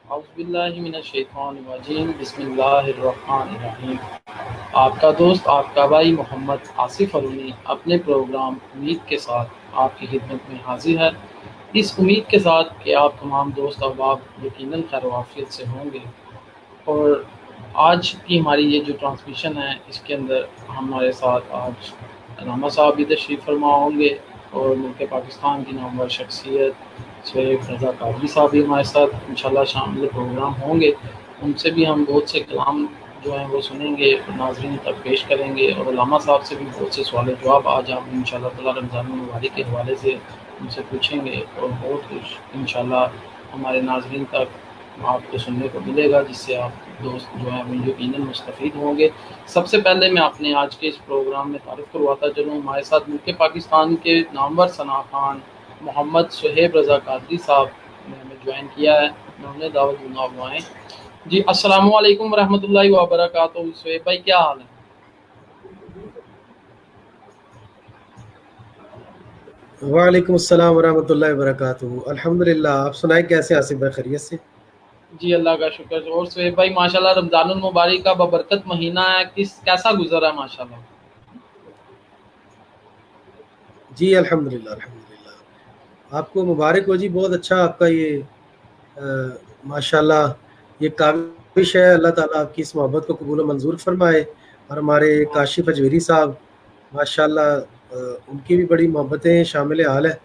اعوذ باللہ من الشیطان الرجیم بسم اللہ الرحمن الرحیم۔ آپ کا دوست آپ کا بھائی محمد آصف ارونی اپنے پروگرام امید کے ساتھ آپ کی خدمت میں حاضر ہے، اس امید کے ساتھ کہ آپ تمام دوست احباب یقیناً خیر و عافیت سے ہوں گے۔ اور آج کی ہماری یہ جو ٹرانسمیشن ہے اس کے اندر ہمارے ساتھ آج علامہ صاحب بھی تشریف فرما ہوں گے، اور ملک پاکستان کی نامور شخصیت شیخ رضا قادری صاحب بھی ہمارے ساتھ انشاءاللہ شامل پروگرام ہوں گے۔ ان سے بھی ہم بہت سے کلام جو ہیں وہ سنیں گے، ناظرین تک پیش کریں گے، اور علامہ صاحب سے بھی بہت سے سوال و جواب آج ہم انشاءاللہ تعالی رمضان المبارک کے حوالے سے ان سے پوچھیں گے، اور بہت کچھ انشاءاللہ ہمارے ناظرین تک آپ کو سننے کو ملے گا، جس سے آپ دوست جو ہیں وہ یقیناً مستفید ہوں گے۔ سب سے پہلے میں اپنے آج کے اس پروگرام میں تعارف کرواتا چلوں، ہمارے ساتھ ملک پاکستان کے نامور ثناء خان محمد صہیب رضا قادری صاحب نے ہمیں جوائن کیا ہے، میں انہیں دعوت دوں گا وہ آئیں۔ جی السلام علیکم ورحمۃ اللہ وبرکاتہ۔ صہیب بھائی کیا حال ہے؟ وعلیکم السلام ورحمۃ اللہ وبرکاتہ۔ الحمدللہ، آپ سنائیں کیسے ہیں آصف بھائی، خیریت سے؟ جی اللہ کا شکر۔ اور صہیب بھائی ماشاءاللہ رمضان المبارک کا ببرکت مہینہ ہے، کیسا گزرا ہے ماشاءاللہ؟ جی الحمدللہ الحمدللہ، آپ کو مبارک ہو جی، بہت اچھا آپ کا یہ ماشاءاللہ یہ کاوش ہے، اللہ تعالیٰ آپ کی اس محبت کو قبول و منظور فرمائے۔ اور ہمارے کاشف اجویری صاحب ماشاءاللہ ان کی بھی بڑی محبتیں شامل حال ہے،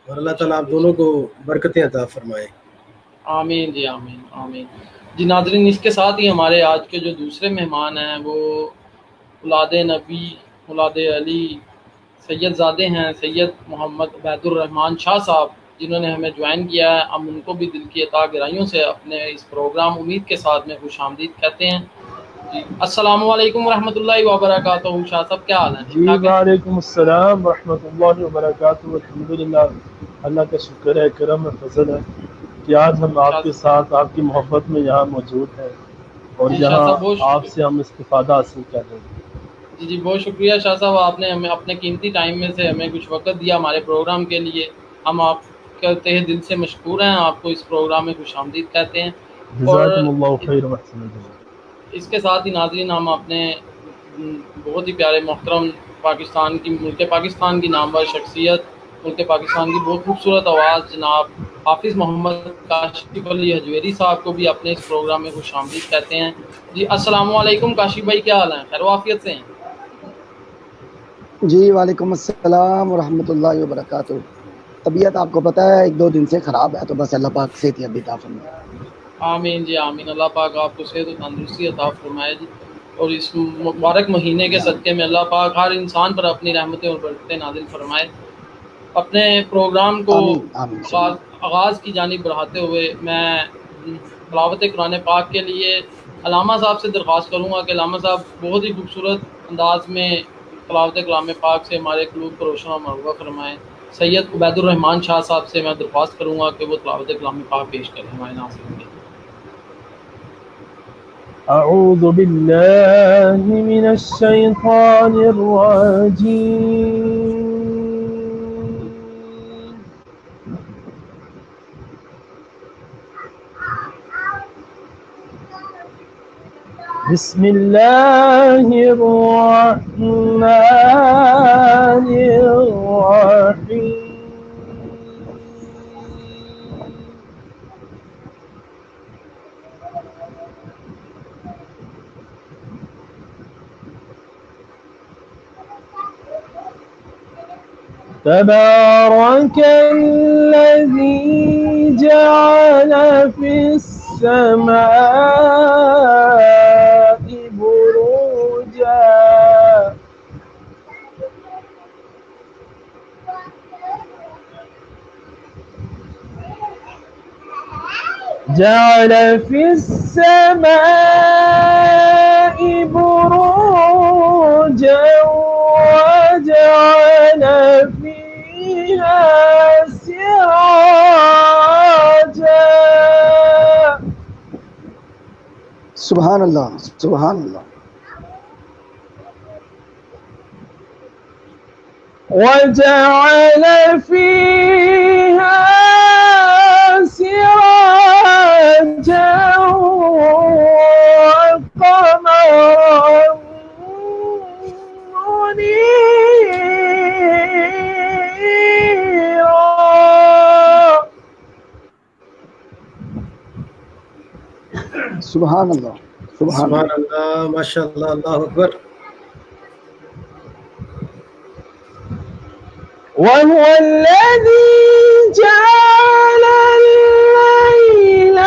اور اللہ تعالیٰ آپ دونوں کو برکتیں عطا فرمائے۔ آمین جی آمین آمین۔ جی ناظرین، اس کے ساتھ ہی ہمارے آج کے جو دوسرے مہمان ہیں وہ اولاد نبی، اولاد علی، سید زادے ہیں سید محمد عبید الرحمن شاہ صاحب، جنہوں نے ہمیں جوائن کیا ہے۔ ہم ان کو بھی دل کی عطا گہرائیوں سے اپنے اس پروگرام امید کے ساتھ میں خوش آمدید کہتے ہیں۔ جی السلام علیکم ورحمۃ اللہ وبرکاتہ۔ شاہ صاحب کیا حال ہیں؟ ٹھیک جی ٹھاک ہیں؟ وعلیکم السلام ورحمۃ اللہ وبرکاتہ۔ الحمدللہ، اللہ کا شکر ہے، کرم ہے، فضل ہے کہ آج ہم آپ شاہ کے ساتھ آپ کی محبت میں یہاں موجود ہیں اور جی شاہ یہاں صاحب بہت آپ سے ہم استفادہ حاصل کر رہے ہیں۔ جی بہت شکریہ شاہ صاحب، آپ نے ہمیں اپنے قیمتی ٹائم میں سے ہمیں کچھ وقت دیا ہمارے پروگرام کے لیے۔ ہم آپ کا تہ دل سے مشکور ہیں، آپ کو اس پروگرام میں خوش آمدید کہتے ہیں۔ اور جزاکم اللہ خیر وحسن الجزاء۔ اس کے ساتھ ہی ناظرین، ہم اپنے بہت ہی پیارے محترم پاکستان کی ملک پاکستان کی نامور شخصیت، ملک پاکستان کی بہت خوبصورت آواز جناب حافظ محمد کاشف علی حجویری صاحب کو بھی اپنے اس پروگرام میں خوش آمدید کہتے ہیں۔ جی السلام علیکم کاشف بھائی، کیا حال ہیں؟ خیر و عافیت سے ہیں؟ جی وعلیکم السلام ورحمۃ اللہ وبرکاتہ۔ طبیعت آپ کو پتہ ہے ایک دو دن سے خراب ہے، تو بس اللہ پاک صحت عطا فرمائے۔ آمین جی آمین۔ اللہ پاک آپ کو صحت و تندرستی عطا فرمائے جی، اور اس مبارک مہینے کے صدقے میں اللہ پاک ہر انسان پر اپنی رحمتیں اور برکتیں نازل فرمائے۔ اپنے پروگرام کو آمین آمین شکریہ۔ آغاز کی جانب بڑھاتے ہوئے میں تلاوت قرآن پاک کے لیے علامہ صاحب سے درخواست کروں گا کہ علامہ صاحب بہت ہی خوبصورت انداز میں تلاوت کلام پاک سے ہمارے قلوب کو روشن و مرغوب فرمائیں۔ سید عبید الرحمن شاہ صاحب سے میں درخواست کروں گا کہ وہ تلاوت کلام پاک پیش کریں ہمارے ناظرین کے۔ اعوذ باللہ من الشیطان الرجیم، بسم اللہ الرحمن الرحیم۔ تبارك الذي جعل في السماء بروجا جعل في السماء بروجا وجعل فيها سراجا۔ سبحان اللہ سبحان اللہ۔ وجعل فيها سراجا سبحان اللہ سبحان سبحان اللہ. اللہ ماشاء اللہ اللہ اکبر. وهو الذي جعل الليل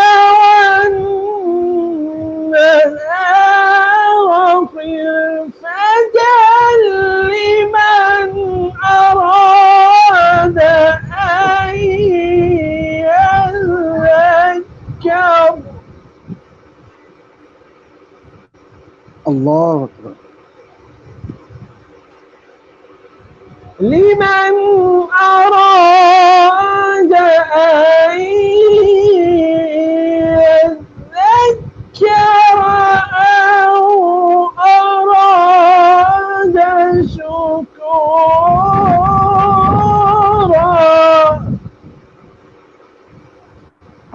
والنهار خلفة لمن أراد أن يذكر. اللہ اکبر. لمن أراد أن يذكر أو أراد شكورا.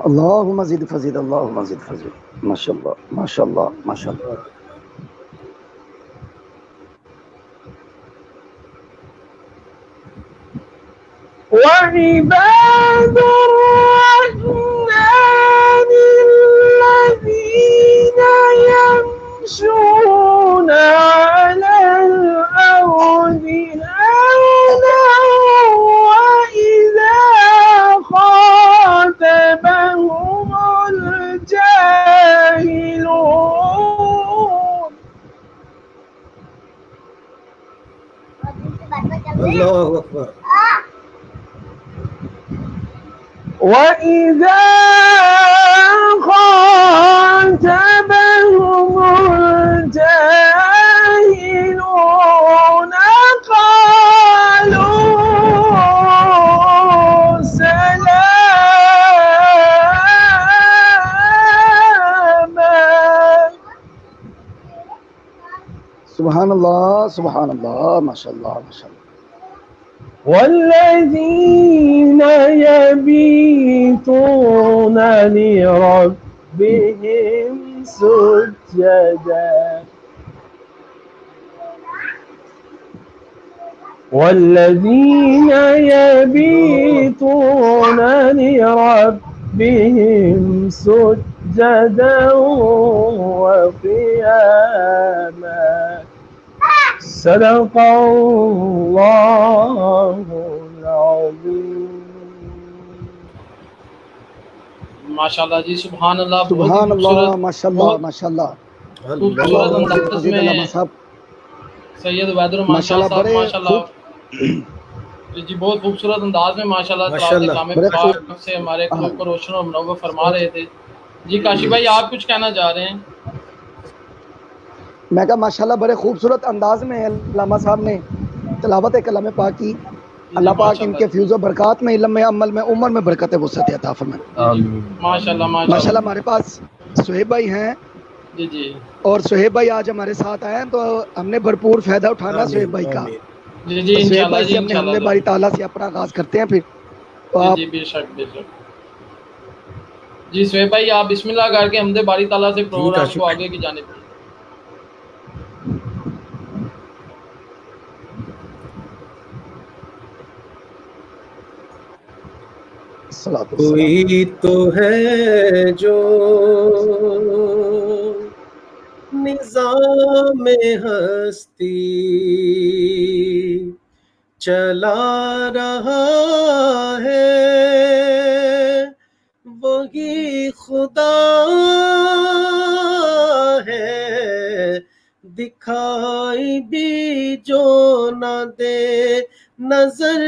اللهم زد فزد اللهم زد فزد. ماشاء اللہ ماشاء اللہ ماشاء اللہ. وعباد الرحمن الذين يمشون على الأرض هونا وإذا خاطبهم الجاهلون. اللہ اکبر. وَإِذَا خَاطَبَهُمُ الْجَاهِلُونَ قَالُوا سَلَامًا. سبحان اللہ سبحان اللہ ماشاء اللہ ماشاء اللہ. والذين يبيتون لربهم سجدا. والذين يبيتون لربهم سجدا وقياما. صدق اللہ العظیم. ماشاءاللہ جی سبحان اللہ. سبحان اللہ ماشاء اللہ ماشاء اللہ. خوبصورت انداز میں سید عبید الرحمان صاحب ماشاءاللہ جی بہت خوبصورت انداز میں ماشاءاللہ تلاوت کلام پاک سے ہمارے قلوب کو روشن اور منور فرما رہے تھے. جی کاشف بھائی آپ کچھ کہنا چاہ رہے ہیں؟ میں کہا ماشاءاللہ بڑے خوبصورت انداز میں علامہ صاحب نے تلاوت کلام پاک کی. اللہ پاک ان کے فیوز و برکات میں علم میں عمل میں عمر میں برکت وسعت عطا فرمائے. ماشاءاللہ ماشاءاللہ. ہمارے پاس سہیب بھائی ہیں جی جی اور سہیب بھائی آج ہمارے ساتھ آئے ہیں تو ہم نے بھرپور فائدہ اٹھانا سہیب بھائی کا. جی جی سہیب بھائی سے ہم نے حمد باری تعالیٰ سے اپنا آغاز کرتے ہیں پھر تو آپ جی بے شک بے شک. جی سہیب بھائی آپ بسم اللہ کر کے حمد باری تعالیٰ سے پروگرام کو آگے کی جانب. کوئی تو ہے جو نظام ہستی چلا رہا ہے وہی خدا ہے دکھائی بھی جو نہ دے نظر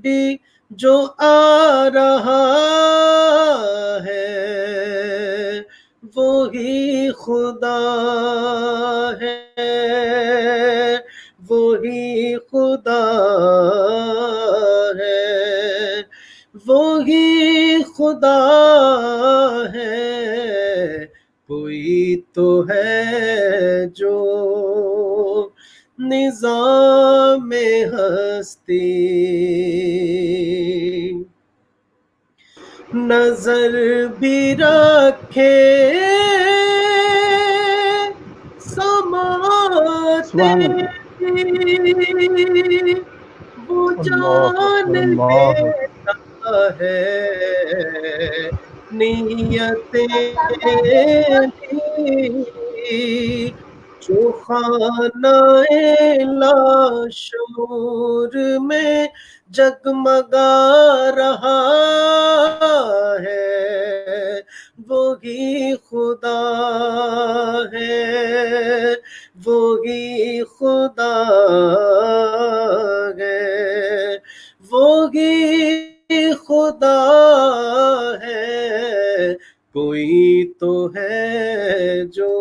بھی جو آ رہا ہے وہی خدا ہے وہی خدا ہے وہی خدا ہے کوئی تو ہے جو نظام ہستی نظر بھی رکھے سماتے وہ جان لیتا ہے نیتیں بھی جو خانہ لاشعور میں جگمگا رہا ہے وہی خدا ہے وہی خدا ہے وہی خدا ہے کوئی تو ہے جو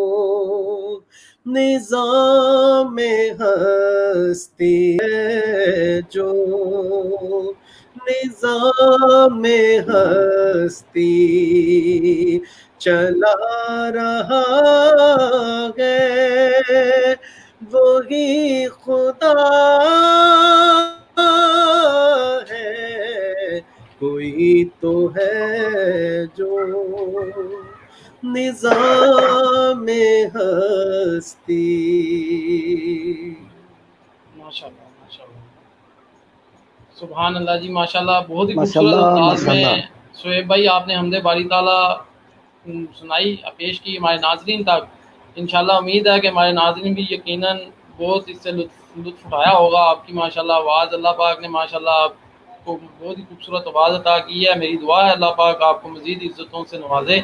نظام ہستی ہے جو نظام ہستی چلا رہا ہے وہی خدا ہے کوئی تو ہے جو نظام ہستی. ماشاءاللہ ماشاءاللہ سبحان اللہ جی ماشاءاللہ بہت ہی ماشاءاللہ خوبصورت انداز میں ماشاءاللہ. شعیب بھائی آپ نے حمد باری تعالیٰ سنائی پیش کی ہمارے ناظرین تک. انشاءاللہ امید ہے کہ ہمارے ناظرین بھی یقیناً بہت اس سے لطف اٹھایا ہوگا. آپ کی ماشاءاللہ آواز اللہ پاک نے ماشاءاللہ آپ کو بہت ہی خوبصورت آواز عطا کی ہے. میری دعا ہے اللہ پاک آپ کو مزید عزتوں سے نوازے.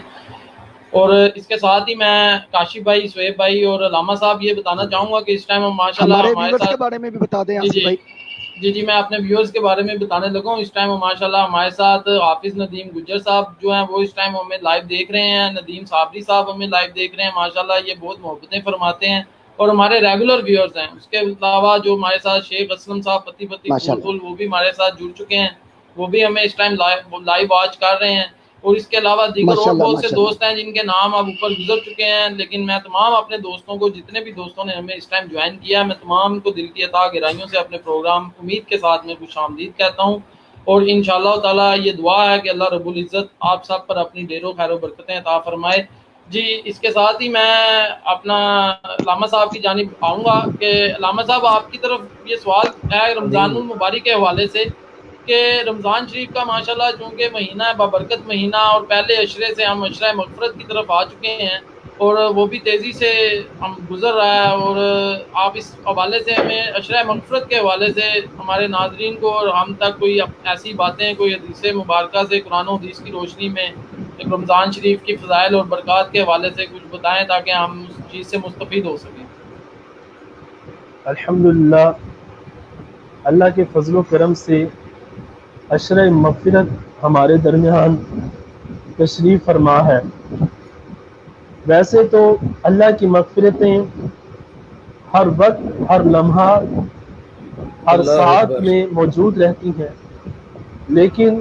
اور اس کے ساتھ ہی میں کاشف بھائی شعیب بھائی اور علامہ صاحب یہ بتانا چاہوں گا کہ اس ٹائم ہم ماشاءاللہ ہمارے ہمارے ویورز کے ساتھ بارے میں بھی بتا دیں جی آصف بھائی. جی میں اپنے ویورز کے بارے میں بتانے لگا ہوں. اس ٹائم ماشاءاللہ ہمارے ساتھ حافظ ندیم گجر صاحب جو ہیں وہ اس ٹائم ہمیں لائیو دیکھ رہے ہیں. ندیم صابری صاحب ہمیں لائیو دیکھ رہے ہیں. ماشاءاللہ یہ بہت محبتیں فرماتے ہیں اور ہمارے ریگولر ویورز ہیں. اس کے علاوہ جو ہمارے ساتھ شیخ اسلم صاحب پتی پھول ماشاءاللہ پھول وہ بھی ہمارے ساتھ جڑ چکے ہیں. وہ بھی ہمیں اس ٹائم لائیو واچ کر رہے ہیں. اور اس کے علاوہ دیگر اور ماشاءاللہ بہت سے ماشاءاللہ. دوست ہیں جن کے نام اب اوپر گزر چکے ہیں. لیکن میں تمام اپنے دوستوں کو جتنے بھی دوستوں نے ہمیں اس ٹائم جوائن کیا ہے میں تمام کو دل کی عطا گہرائیوں سے اپنے پروگرام امید کے ساتھ میں خوش آمدید کہتا ہوں. اور انشاءاللہ تعالی یہ دعا ہے کہ اللہ رب العزت آپ سب پر اپنی ڈھیر و خیر و برکتیں عطا فرمائے. جی اس کے ساتھ ہی میں اپنا علامہ صاحب کی جانب آؤں گا کہ علامہ صاحب آپ کی طرف یہ سوال ہے رمضان المبارک کے حوالے سے کہ رمضان شریف کا ماشاءاللہ چونکہ مہینہ ہے بابرکت مہینہ اور پہلے عشرے سے ہم عشرہ مغفرت کی طرف آ چکے ہیں اور وہ بھی تیزی سے ہم گزر رہا ہے. اور آپ اس حوالے سے ہمیں عشرہ مغفرت کے حوالے سے ہمارے ناظرین کو اور ہم تک کوئی ایسی باتیں کوئی حدیث مبارکہ سے قرآن و حدیث کی روشنی میں ایک رمضان شریف کی فضائل اور برکات کے حوالے سے کچھ بتائیں تاکہ ہم اس چیز سے مستفید ہو سکیں. الحمدللہ اللہ کے فضل و کرم سے عشرہ مغفرت ہمارے درمیان تشریف فرما ہے. ویسے تو اللہ کی مغفرتیں ہر وقت ہر لمحہ ہر ساتھ میں موجود رہتی ہیں لیکن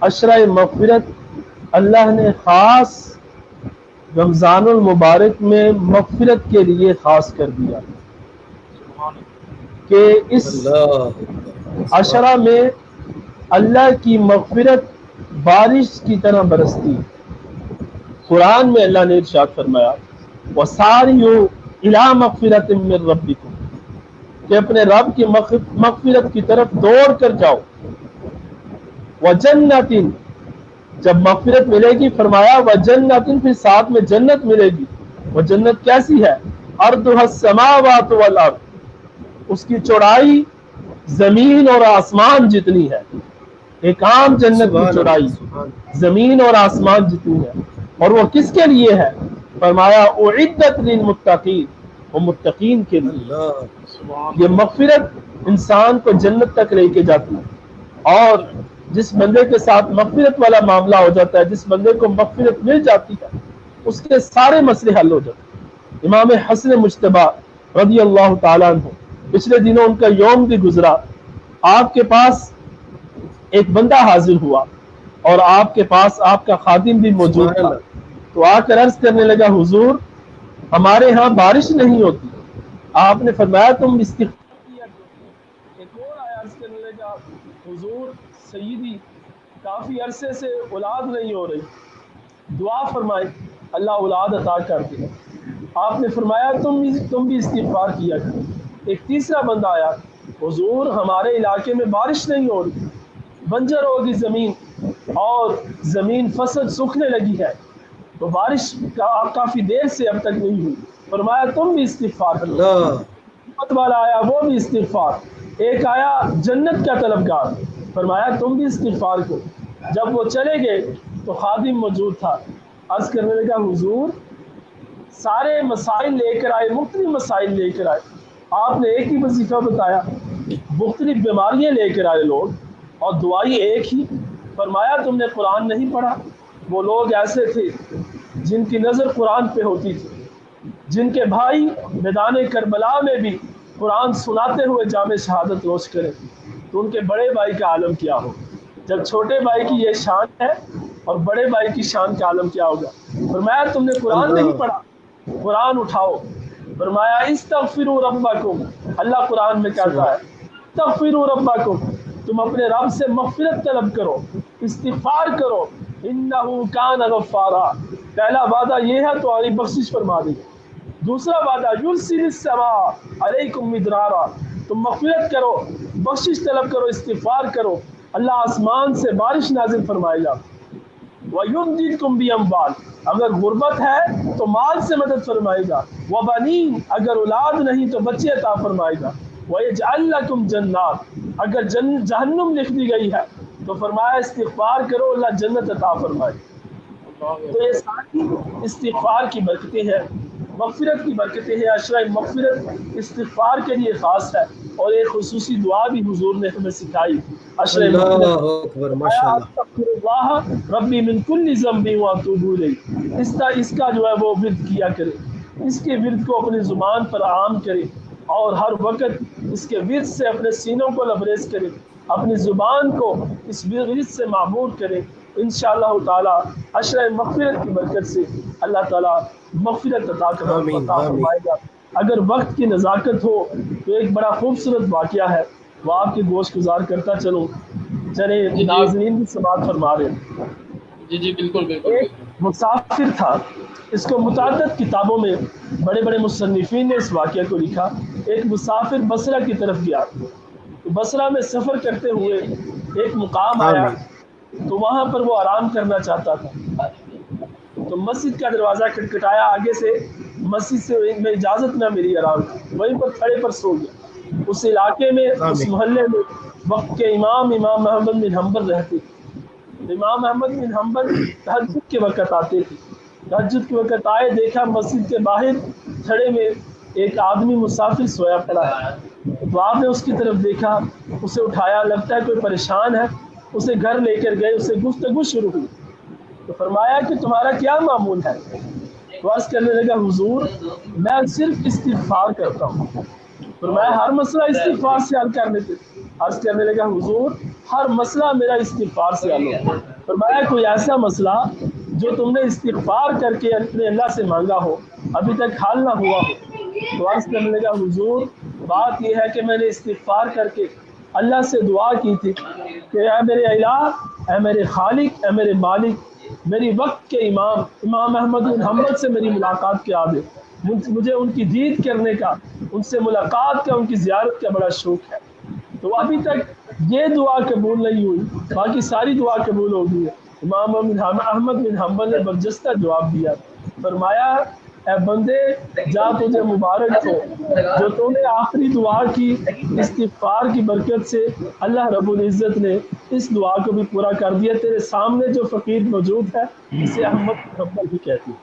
عشرہ مغفرت اللہ نے خاص رمضان المبارک میں مغفرت کے لیے خاص کر دیا کہ اس عشرہ میں اللہ کی مغفرت بارش کی طرح برستی. قرآن میں اللہ نے ارشاد فرمایا وَسَارِعُوا إِلَىٰ مَغْفِرَةٍ مِّن رَبِّكُمْ کہ اپنے رب کی مغفرت کی طرف دوڑ کر جاؤ. وَجَنَّةٍ جب مغفرت ملے گی فرمایا وَجَنَّةٍ پھر ساتھ میں جنت ملے گی. وہ جنت کیسی ہے؟ أَرْضُهَا السَّمَاوَاتُ وَالْأَرْضُ اس کی چوڑائی زمین اور آسمان جتنی ہے. ایک عام جنت کی چوڑائی زمین اور آسمان جتنی ہے. اور وہ کس کے لیے ہے؟ فرمایا اعدت للمتقین وہ متقین کے لیے. یہ مغفرت انسان کو جنت تک لے کے جاتی ہے اور جس بندے کے ساتھ مغفرت والا معاملہ ہو جاتا ہے جس بندے کو مغفرت مل جاتی ہے اس کے سارے مسئلے حل ہو جاتے ہیں. امام حسن مجتبی رضی اللہ تعالیٰ عنہ پچھلے دنوں ان کا یوم بھی گزرا. آپ کے پاس ایک بندہ حاضر ہوا اور آپ کے پاس آپ کا خادم بھی موجود تھا. تو آ کر عرض کرنے لگا حضور ہمارے ہاں بارش نہیں ہوتی. آپ نے فرمایا تم استغفار کیا کرو. ایک اور آیا عرض کرنے لگا حضور سیدی کافی عرصے سے اولاد نہیں ہو رہی دعا فرمائے اللہ اولاد عطا کر دے. آپ نے فرمایا تم بھی استغفار کیا کرو. ایک تیسرا بندہ آیا حضور ہمارے علاقے میں بارش نہیں ہو رہی بنجر ہوگی زمین اور زمین فصل سوکھنے لگی ہے تو بارش کافی دیر سے اب تک نہیں ہوئی. فرمایا تم بھی استغفار کرو. اللہ حکمت والا آیا وہ بھی استغفار. ایک آیا جنت کا طلبگار, فرمایا تم بھی استغفار کرو. جب وہ چلے گئے تو خادم موجود تھا. عرض کرنے لگا حضور سارے مسائل لے کر آئے, مختلف مسائل لے کر آئے, آپ نے ایک ہی وظیفہ بتایا. مختلف بیماریاں لے کر آئے لوگ اور دعائی ایک ہی. فرمایا تم نے قرآن نہیں پڑھا. وہ لوگ ایسے تھے جن کی نظر قرآن پہ ہوتی تھی, جن کے بھائی میدان کربلا میں بھی قرآن سناتے ہوئے جام شہادت نوش کرے, تو ان کے بڑے بھائی کا عالم کیا ہو. جب چھوٹے بھائی کی یہ شان ہے اور بڑے بھائی کی شان کا عالم کیا ہوگا. فرمایا تم نے قرآن نہیں پڑھا, قرآن اٹھاؤ. فرمایا استغفروا ربکم, اللہ قرآن میں کہتا ہے استغفروا ربکم, تم اپنے رب سے مغفرت طلب کرو, استغفار کرو. انہ کان غفارا, پہلا وعدہ یہ ہے تمہاری بخشش فرما دے گا. دوسرا وعدہ یرسل السماء علیکم مدرارا, تم مغفرت کرو, بخشش طلب کرو, استغفار کرو, اللہ آسمان سے بارش نازل فرمائے گا. وَيُمْدِدْكُمْ بِأَمْوَالٍ, اگر غربت ہے تو مال سے مدد فرمائے گا. وَبَنِينَ, اگر اولاد نہیں تو بچے عطا فرمائے گا. وَيَجْعَلْ لَكُمْ جَنَّاتٍ, اگر جہنم لکھ دی گئی ہے تو فرمایا استغفار کرو اللہ جنت عطا فرمائے. تو یہ ساری استغفار کی برکتیں ہیں, مغفرت کی برکتیں ہیں. عشرہ مغفرت استغفار کے لیے خاص ہے, اور ایک خصوصی دعا بھی حضور نے ہمیں سکھائی. عشرہ اللہ مغفرت اکبر ماشاءاللہ. استغفر اللہ ربی من کل ذنب واتوب الیہ, اس کا جو ہے وہ ورد کیا کرے, اس کے ورد کو اپنی زبان پر عام کرے اور ہر وقت اس کے ورد سے اپنے سینوں کو لبریز کرے, اپنی زبان کو اس ورد سے معمور کرے. انشاءاللہ تعالی عشرہ مغفرت کی برکت سے اللہ تعالی مغفرت عطا فرمائے گا. اگر وقت کی نزاکت ہو تو ایک بڑا خوبصورت واقعہ ہے, وہ آپ کی گوشت گزار کرتا چلوں. چلے ناظرین بھی سماعت فرما رہے ہیں. جی بالکل بالکل. ایک مسافر تھا, اس کو متعدد کتابوں میں بڑے بڑے مصنفین نے اس واقعہ کو لکھا. ایک مسافر بصرہ کی طرف گیا, بصرہ میں سفر کرتے ہوئے ایک مقام آیا تو وہاں پر وہ آرام کرنا چاہتا تھا. تو مسجد کا دروازہ کھٹکھٹایا آگے سے, مسجد سے میں اجازت نہ ملی آرام, وہیں پر کھڑے پر سو گیا. اس علاقے میں اس محلے میں وقت کے امام محمد بن حنبل رہتے تھے. امام محمد بن حنبل تہجد کے وقت آتے تھے. تہجد کے وقت آئے, دیکھا مسجد کے باہر کھڑے میں ایک آدمی مسافر سویا پڑا ہے. تو آپ نے اس کی طرف دیکھا, اسے اٹھایا, لگتا ہے کوئی پریشان ہے, اسے گھر لے کر گئے, اسے گفتگو شروع ہوئی. تو فرمایا کہ تمہارا کیا معمول ہے؟ تو عرض کرنے لگا حضور میں صرف استغفار کرتا ہوں. فرمایا ہر مسئلہ استغفار سے حل کرنے تھے. عرض کرنے لگا حضور ہر مسئلہ میرا استغفار سے حل ہو. فرمایا کوئی ایسا مسئلہ جو تم نے استغفار کر کے اپنے اللہ سے مانگا ہو ابھی تک حل نہ ہوا ہو؟ تو عرض کرنے لگا حضور بات یہ ہے کہ میں نے استغفار کر کے اللہ سے دعا کی تھی کہ اے میرے الہ, اے میرے خالق, اے میرے مالک, میری وقت کے امام احمد بن حنبل سے میری ملاقات کے آدھے, مجھے ان کی دید کرنے کا, ان سے ملاقات کا, ان کی زیارت کا بڑا شوق ہے. تو ابھی تک یہ دعا قبول نہیں ہوئی, باقی ساری دعا قبول ہو گئی ہے. امام احمد بن حنبل نے برجستہ جواب دیا. فرمایا اے بندے جا تجھے مبارک ہو جو تو نے آخری دعا کی استغفار کی برکت سے اللہ رب العزت نے اس دعا کو بھی پورا کر دیا. تیرے سامنے جو فقیر موجود ہے اسے احمد حنبل بھی کہتی ہے.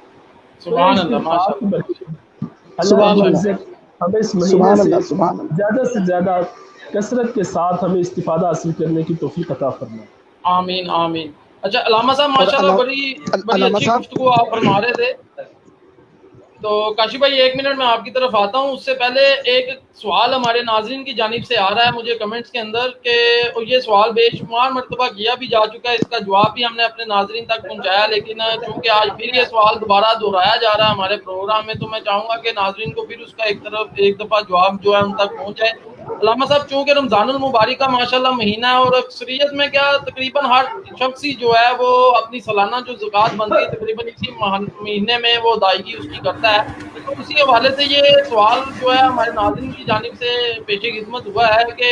سبحان اللہ ماشاءاللہ. اللہ رب العزت ہمیں اس مہینے سے زیادہ سے زیادہ کثرت کے ساتھ ہمیں استفادہ حاصل کرنے کی توفیق عطا فرمائے. آمین آمین. اچھا علامہ صاحب ماشاءاللہ بڑی اچھی گفتگو آپ فرما رہے تھے. تو کاشف بھائی 1 منٹ میں آپ کی طرف آتا ہوں. اس سے پہلے ایک سوال ہمارے ناظرین کی جانب سے آ رہا ہے مجھے کمنٹس کے اندر, کہ یہ سوال بے شمار مرتبہ کیا بھی جا چکا ہے, اس کا جواب بھی ہم نے اپنے ناظرین تک پہنچایا, لیکن چونکہ آج پھر یہ سوال دوبارہ دہرایا جا رہا ہے ہمارے پروگرام میں, تو میں چاہوں گا کہ ناظرین کو پھر اس کا ایک دفعہ جواب جو ہے ان تک پہنچ جائے. علامہ صاحب چونکہ رمضان المبارک کا ماشاءاللہ مہینہ ہے, اور اکثریت میں کیا تقریباً ہر شخص ہی جو ہے وہ اپنی سالانہ جو زکوٰۃ بنتی ہے تقریباً اسی مہینے میں وہ ادائیگی اس کی کرتا ہے. تو اسی حوالے سے یہ سوال جو ہے ہمارے ناظرین کی جانب سے پیش خدمت ہوا ہے کہ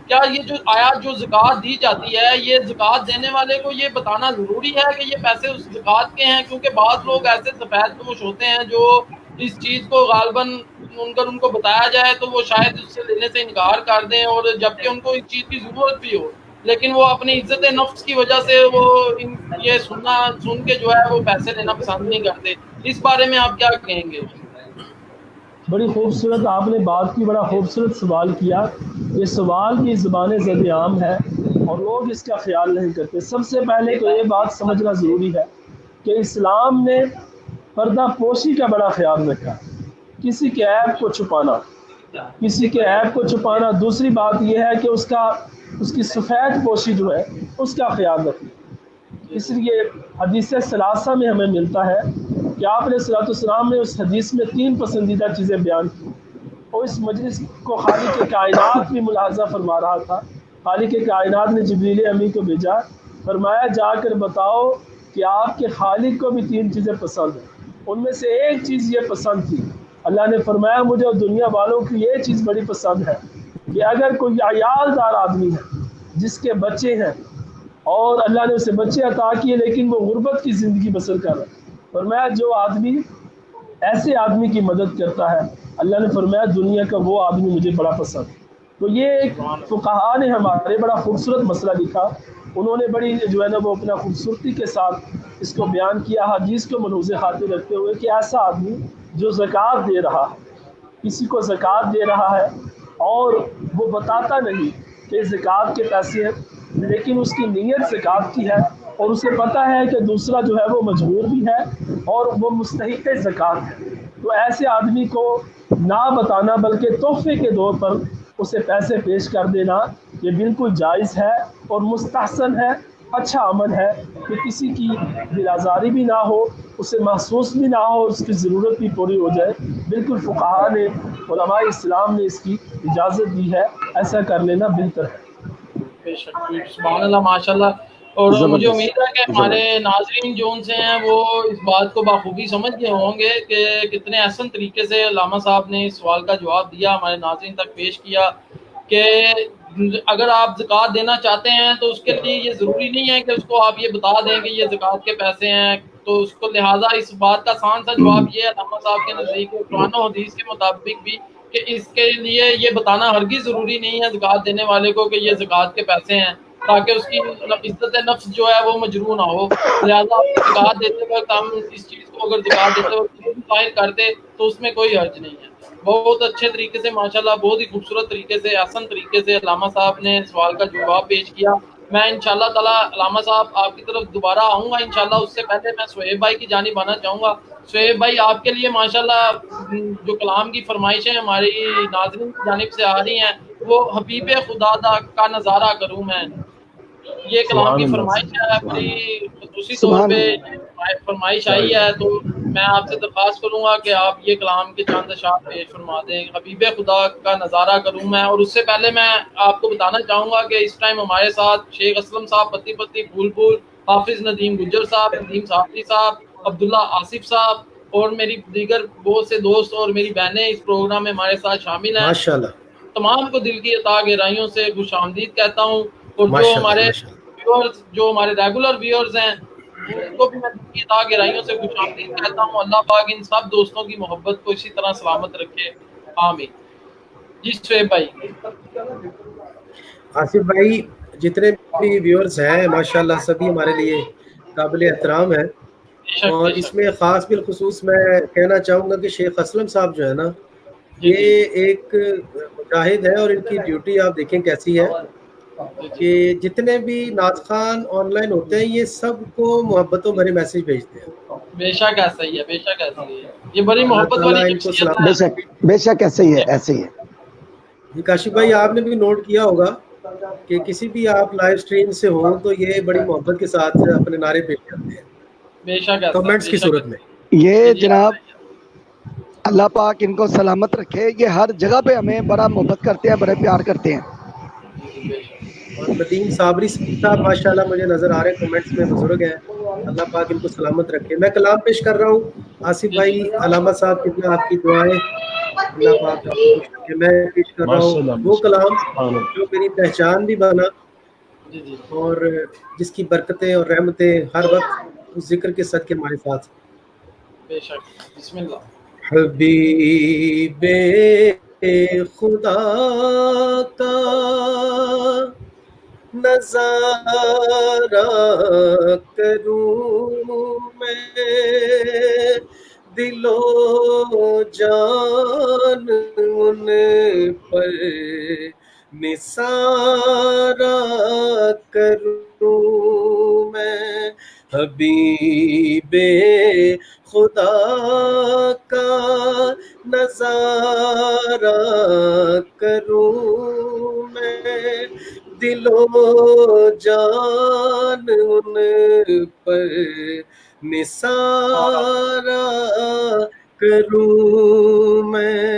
کیا یہ جو آیات جو زکوٰۃ دی جاتی ہے یہ زکوٰۃ دینے والے کو یہ بتانا ضروری ہے کہ یہ پیسے اس زکوٰۃ کے ہیں؟ کیونکہ بعض لوگ ایسے سفید پوش ہوتے ہیں جو اس چیز کو غالباً ان کو بتایا جائے تو وہ شاید اس سے لینے سے انکار کر دیں، اور جبکہ ان کو اس چیز کی ضرورت بھی ہو، لیکن وہ اپنی عزت نفس کی وجہ سے وہ یہ سن کے جو ہے وہ پیسے لینا پسند نہیں کرتے۔ اس بارے میں آپ کیا کہیں گے؟ بڑی خوبصورت آپ نے بات کی، بڑا خوبصورت سوال کیا۔ یہ سوال کی زبان زد عام ہے اور لوگ اس کا خیال نہیں کرتے۔ سب سے پہلے تو یہ بات سمجھنا ضروری ہے کہ اسلام نے پردہ پوشی کا بڑا خیال رکھا، کسی کے عیب کو چھپانا، کسی کے عیب کو چھپانا۔ دوسری بات یہ ہے کہ اس کی سفید پوشی جو ہے اس کا خیال رکھنا۔ اس لیے حدیث ثلاثہ میں ہمیں ملتا ہے کہ آپ علیہ الصلوۃ والسلام نے اس حدیث میں 3 پسندیدہ چیزیں بیان کی، اور اس مجلس کو خالق کائنات بھی ملاحظہ فرما رہا تھا۔ خالق کائنات نے جبریل امی کو بھیجا، فرمایا جا کر بتاؤ کہ آپ کے خالق کو بھی 3 چیزیں پسند ہیں۔ ان میں سے ایک چیز یہ پسند تھی، اللہ نے فرمایا مجھے اور دنیا والوں کی یہ چیز بڑی پسند ہے کہ اگر کوئی عیال دار آدمی ہے جس کے بچے ہیں اور اللہ نے اسے بچے عطا کیے لیکن وہ غربت کی زندگی بسر کر رہا ہے، فرمایا جو آدمی ایسے آدمی کی مدد کرتا ہے اللہ نے فرمایا دنیا کا وہ آدمی مجھے بڑا پسند ہے۔ تو یہ ایک فقہا نے ہمارے بڑا خوبصورت مسئلہ لکھا، انہوں نے بڑی جو ہے نا وہ اپنا خوبصورتی کے ساتھ اس کو بیان کیا، حدیث کو ملحوظ خاطر رکھتے ہوئے کہ ایسا آدمی جو زکوٰۃ دے رہا ہے، کسی کو زکوٰۃ دے رہا ہے اور وہ بتاتا نہیں کہ زکوٰۃ کے پیسے ہیں، لیکن اس کی نیت زکوٰۃ کی ہے اور اسے پتہ ہے کہ دوسرا جو ہے وہ مجبور بھی ہے اور وہ مستحق زکوٰۃ ہے، تو ایسے آدمی کو نہ بتانا بلکہ تحفے کے طور پر اسے پیسے پیش کر دینا یہ بالکل جائز ہے اور مستحسن ہے، اچھا عمل ہے کہ کسی کی دل آزاری بھی نہ ہو، اسے محسوس بھی نہ ہو، اس کی ضرورت بھی پوری ہو جائے۔ بالکل فقہا نے، علماء اسلام نے اس کی اجازت دی ہے، ایسا کر لینا بہتر ہے۔ بے شک، سبحان اللہ، ماشاء اللہ۔ اور مجھے امید ہے کہ ہمارے ناظرین جو ان سے ہیں وہ اس بات کو بخوبی سمجھ گئے ہوں گے کہ کتنے احسن طریقے سے علامہ صاحب نے اس سوال کا جواب دیا، ہمارے ناظرین تک پیش کیا کہ اگر آپ زکوٰۃ دینا چاہتے ہیں تو اس کے لیے یہ ضروری نہیں ہے کہ اس کو آپ یہ بتا دیں کہ یہ زکوٰۃ کے پیسے ہیں، تو اس کو لہٰذا اس بات کا آسان سا جواب یہ ہے علامہ صاحب کے نزدیک قرآن و حدیث کے مطابق بھی کہ اس کے لیے یہ بتانا ہرگز ضروری نہیں ہے زکوٰۃ دینے والے کو کہ یہ زکوٰۃ کے پیسے ہیں، تاکہ اس کی عزت نفس جو ہے وہ مجروح نہ ہو۔ لہٰذا زکوٰۃ دیتے وقت ہم اس چیز کو اگر زکوٰۃ دیتے وقت ظاہر کرتے تو اس میں کوئی حرج نہیں ہے۔ بہت اچھے طریقے سے ماشاءاللہ، بہت ہی خوبصورت طریقے سے، آسان طریقے سے علامہ صاحب نے سوال کا جواب پیش کیا۔ میں انشاءاللہ تعالیٰ علامہ صاحب آپ کی طرف دوبارہ آؤں گا انشاءاللہ، اس سے پہلے میں سہیب بھائی کی جانب آنا چاہوں گا۔ سہیب بھائی، آپ کے لیے ماشاءاللہ جو کلام کی فرمائشیں ہماری ناظرین کی جانب سے آ رہی ہیں وہ حبیب خدا کا نظارہ کروں میں، یہ کلام کی فرمائش ہے، بڑی خصوصی طور پہ فرمائش آئی ہے، تو میں آپ سے درخواست کروں گا کہ آپ یہ کلام کے چند اشعار پیش فرما دیں، حبیب خدا کا نظارہ کروں میں۔ اور اس سے پہلے میں آپ کو بتانا چاہوں گا کہ اس ٹائم ہمارے ساتھ شیخ اسلم صاحب پتی پتی پھول پھول، حافظ ندیم گجر صاحب، ندیم صافی صاحب، عبداللہ آصف صاحب اور میری دیگر بہت سے دوست اور میری بہنیں اس پروگرام میں ہمارے ساتھ شامل ہیں۔ ماشاءاللہ تمام کو دل کی عطا گہرائیوں سے خوش آمدید کہتا ہوں، اور جو ہمارے ویورز، جو ہمارے ریگولر ویورز ہیں ان کو بھی میں دل کی عطا گہرائیوں سے خوش آمدید کہتا ہوں۔ اللہ پاک ان سب دوستوں کی محبت کو اسی طرح سلامت رکھے، آمین۔ جی سہیب بھائی۔ آصف بھائی، جتنے بھی ویورز ہیں ماشاءاللہ سبھی ہمارے لیے قابل احترام ہیں، اور اس میں خاص بالخصوص میں کہنا چاہوں گا کہ شیخ اسلم صاحب جو ہے نا، یہ ایک مجاہد ہے، اور ان کی ڈیوٹی آپ دیکھیں کیسی ہے کہ جتنے بھی نعت خوان آن لائن ہوتے ہیں یہ سب کو محبتوں بھرے میسج بھیجتے ہیں۔ بے شک ایسا ہی ہے، بے شک ایسا ہی ہے، یہ بڑی محبت والی شخصیت ہے۔ بے شک ایسے ہی ہے، ایسے ہی ہے۔ جی کاشف بھائی، آپ نے بھی نوٹ کیا ہوگا کہ کسی بھی آپ لائیو سٹریم سے ہوں تو یہ بڑی محبت کے ساتھ اپنے نعرے پیش کرتے ہیں، بے شک کمنٹس کی صورت میں۔ یہ جناب اللہ پاک ان کو سلامت رکھے، یہ ہر جگہ پہ ہمیں بڑا محبت کرتے ہیں، بڑے پیار کرتے ہیں۔ اور ندیم صابری صاحب ماشاءاللہ مجھے نظر آ رہے ہیں کمنٹس میں، بزرگ ہیں، اللہ پاک ان کو سلامت رکھے۔ میں کلام پیش کر رہا ہوں۔ آصف بھائی، علامہ صاحب کتنا آپ کی دعائیں اللہ پاک آپ کو خوش رکھے. میں پیش کر رہا ماشاءاللہ ہوں وہ کلام سبحان اللہ. جو میری پہچان بھی بنا جی جی اور جس کی برکتیں اور رحمتیں ہر وقت اس ذکر کے صدقے ہمارے ساتھ. بے شک. بسم اللہ. حبیب خدا کا نظارہ کروں میں، دل و جان ان پر نثارہ کروں میں. حبیب خدا کا نظارہ کروں میں، دل و جان ان پر نثارہ کروں میں.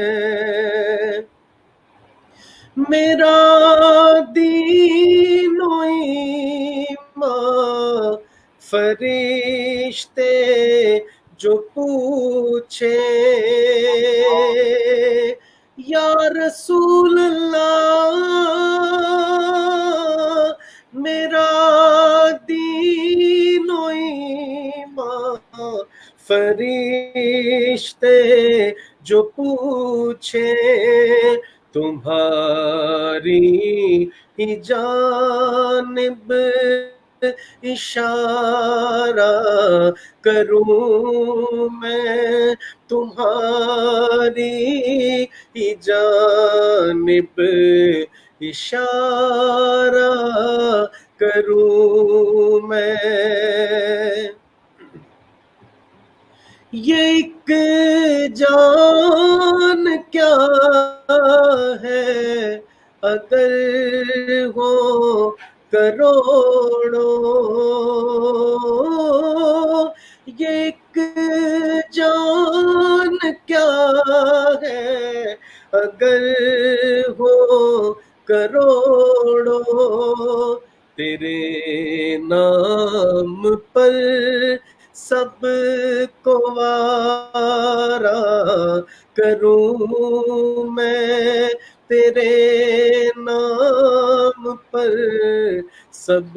میرا دین و ایمان فرشتے جو پوچھے یا رسول اللہ، میرا دین و ایمان فرشتے جو پوچھے تمہاری ہی جانب اشارہ کروں میں، تمہاری ہی جانب اشارہ کروں میں. یہ ایک جان کیا ہے اگر ہو کروڑوں، یہ ایک جان کیا ہے اگر ہو کروڑوں، تیرے نام پر سب کو وارا کروں میں، تیرے نام پر سب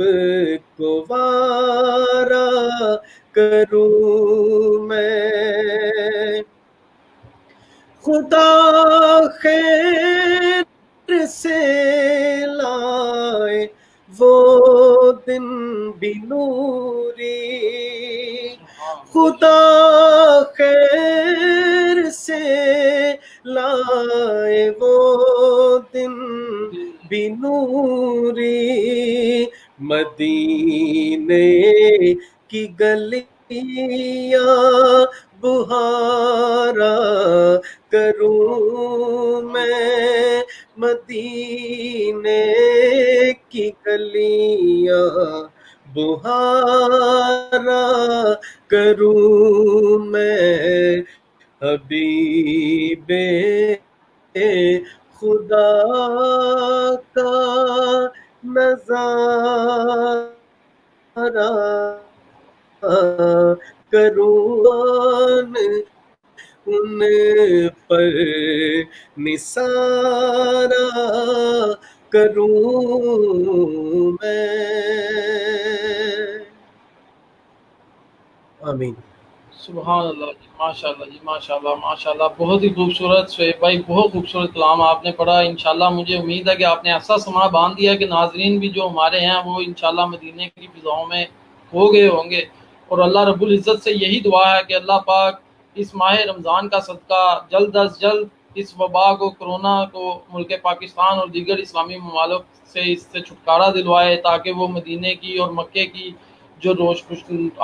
کو وارا کروں میں. خدا خیر سے لائے وہ دن بھی نوری، خدا خیر سے لائے وہ دن بھی نوری، مدینے کی گلیاں بہارا کروں میں، مدینے کی گلیاں بہارا کروں میں. حبیب خدا کا نظارہ کروں ان پر نثارہ کروں میں. آمین. سبحان اللہ جی. ماشاء اللہ جی. ماشاء اللہ ماشاء اللہ. بہت ہی خوبصورت شعیب بھائی، بہت خوبصورت کلام آپ نے پڑھا. انشاءاللہ مجھے امید ہے کہ آپ نے ایسا سما باندھ دیا کہ ناظرین بھی جو ہمارے ہیں وہ انشاءاللہ مدینے کی فضاؤں میں ہو گئے ہوں گے. اور اللہ رب العزت سے یہی دعا ہے کہ اللہ پاک اس ماہ رمضان کا صدقہ جلد از جلد اس وبا کو، کرونا کو ملک پاکستان اور دیگر اسلامی ممالک سے اس سے چھٹکارا دلوائے، تاکہ وہ مدینے کی اور مکے کی جو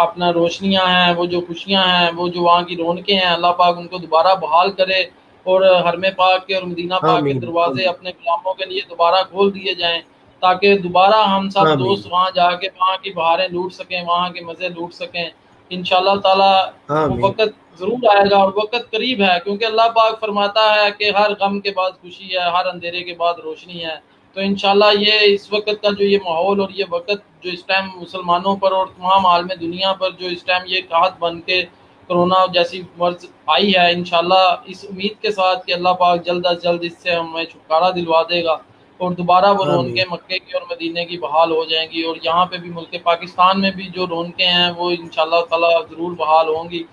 اپنا روشنیاں ہیں، وہ جو خوشیاں ہیں، وہ جو وہاں کی رونقیں ہیں، اللہ پاک ان کو دوبارہ بحال کرے اور حرم پاک کے اور مدینہ پاک کے دروازے اپنے غلاموں کے لیے دوبارہ کھول دیے جائیں، تاکہ دوبارہ ہم سب دوست وہاں جا کے وہاں کی بہاریں لوٹ سکیں، وہاں کے مزے لوٹ سکیں. انشاءاللہ تعالیٰ وہ وقت ضرور آئے گا اور وقت قریب ہے، کیونکہ اللہ پاک فرماتا ہے کہ ہر غم کے بعد خوشی ہے، ہر اندھیرے کے بعد روشنی ہے. تو انشاءاللہ یہ اس وقت کا جو یہ ماحول اور یہ وقت جو اس ٹائم مسلمانوں پر اور تمام عالم دنیا پر جو اس ٹائم یہ قحط بن کے کرونا جیسی مرض آئی ہے، انشاءاللہ اس امید کے ساتھ کہ اللہ پاک جلد از جلد اس سے ہمیں چھٹکارا دلوا دے گا اور دوبارہ وہ آمین رونقیں مکے کی اور مدینے کی بحال ہو جائیں گی، اور یہاں پہ بھی ملک پاکستان میں بھی جو رونقیں ہیں وہ انشاءاللہ تعالیٰ ضرور بحال ہوں گی۔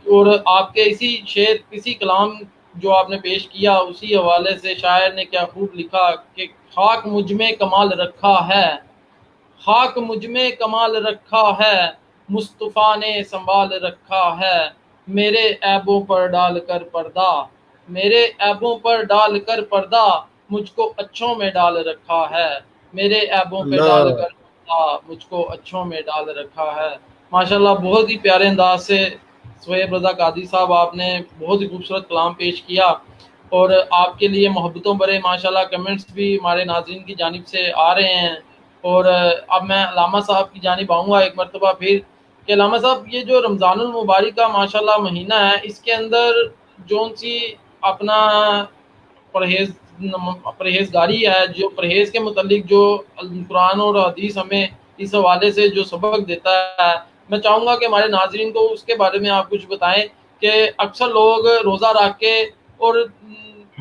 اور آپ کے اسی شعر، اسی کلام جو آپ نے پیش کیا، اسی حوالے سے شاعر نے کیا خوب لکھا کہ خاک مجھ میں کمال رکھا ہے، خاک مجھ میں کمال رکھا ہے، مصطفیٰ نے سنبھال رکھا ہے، میرے عیبوں پر ڈال کر پردہ، میرے عیبوں پر ڈال کر پردہ، مجھ کو اچھوں میں ڈال رکھا ہے، میرے عیبوں پہ ڈال اللہ کر پردہ، مجھ کو اچھوں میں ڈال رکھا ہے۔ ماشاءاللہ بہت ہی پیارے انداز سے سہیب رضا قادری صاحب آپ نے بہت ہی خوبصورت کلام پیش کیا، اور آپ کے لیے محبتوں بھرے ماشاءاللہ کمنٹس بھی ہمارے ناظرین کی جانب سے آ رہے ہیں۔ اور اب میں علامہ صاحب کی جانب آؤں گا ایک مرتبہ پھر کہ علامہ صاحب یہ جو رمضان المبارک کا ماشاءاللہ مہینہ ہے، اس کے اندر جون سی اپنا پرہیزگاری ہے، جو پرہیز کے متعلق جو قرآن اور حدیث ہمیں اس حوالے سے جو سبق دیتا ہے، میں چاہوں گا کہ ہمارے ناظرین کو اس کے بارے میں آپ کچھ بتائیں کہ اکثر لوگ روزہ رکھ کے اور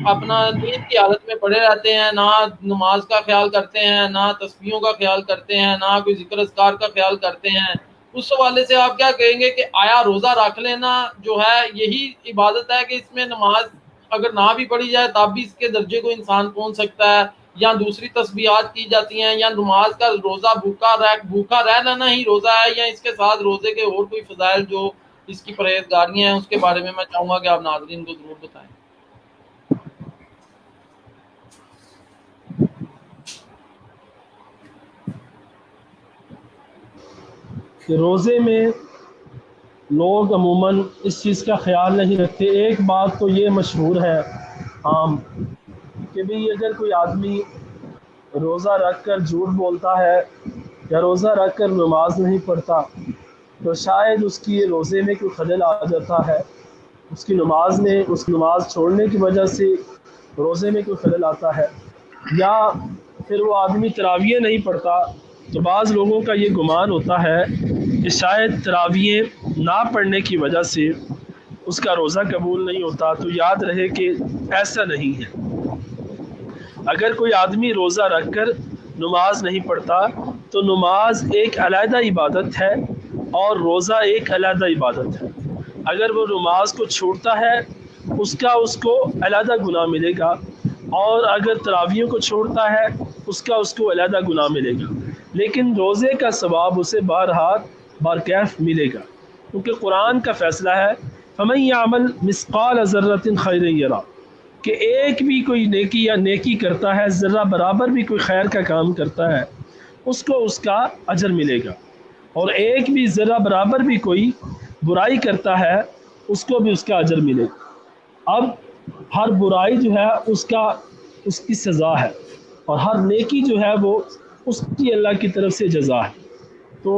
اپنا نیند کی حالت میں پڑے رہتے ہیں، نہ نماز کا خیال کرتے ہیں، نہ تسبیحوں کا خیال کرتے ہیں، نہ کوئی ذکر اذکار کا خیال کرتے ہیں۔ اس حوالے سے آپ کیا کہیں گے کہ آیا روزہ رکھ لینا جو ہے یہی عبادت ہے کہ اس میں نماز اگر نہ بھی پڑھی جائے تب بھی اس کے درجے کو انسان پہنچ سکتا ہے، یا دوسری تسبیحات کی جاتی ہیں، یا نماز کا روزہ بھوکا رہ لینا ہی روزہ ہے، یا اس کے ساتھ روزے کے اور کوئی فضائل جو اس کی پرہیزگاریاں ہیں اس کے بارے میں چاہوں گا کہ آپ ناظرین کو ضرور بتائیں۔ کہ روزے میں لوگ عموماً اس چیز کا خیال نہیں رکھتے۔ ایک بات تو یہ مشہور ہے عام کہ بھئی اگر کوئی آدمی روزہ رکھ کر جھوٹ بولتا ہے یا روزہ رکھ کر نماز نہیں پڑھتا تو شاید اس کی روزے میں کوئی خلل آ جاتا ہے، اس کی نماز چھوڑنے کی وجہ سے روزے میں کوئی خلل آتا ہے، یا پھر وہ آدمی تراویح نہیں پڑھتا تو بعض لوگوں کا یہ گمان ہوتا ہے کہ شاید تراویح نہ پڑھنے کی وجہ سے اس کا روزہ قبول نہیں ہوتا۔ تو یاد رہے کہ ایسا نہیں ہے۔ اگر کوئی آدمی روزہ رکھ کر نماز نہیں پڑھتا تو نماز ایک علیحدہ عبادت ہے اور روزہ ایک علیحدہ عبادت ہے۔ اگر وہ نماز کو چھوڑتا ہے اس کو علیحدہ گناہ ملے گا، اور اگر تراویحوں کو چھوڑتا ہے اس کو علیحدہ گناہ ملے گا، لیکن روزے کا ثواب اسے بارکیف ملے گا، کیونکہ قرآن کا فیصلہ ہے فَمَن يَعْمَلْ مِثْقَالَ ذَرَّةٍ خَيْرًا يَرَهُ کہ ایک بھی کوئی نیکی کرتا ہے، ذرہ برابر بھی کوئی خیر کا کام کرتا ہے اس کو اس کا اجر ملے گا، اور ایک بھی ذرہ برابر بھی کوئی برائی کرتا ہے اس کو بھی اس کا اجر ملے گا۔ اب ہر برائی جو ہے اس کی سزا ہے، اور ہر نیکی جو ہے وہ اس کی اللہ کی طرف سے جزا ہے۔ تو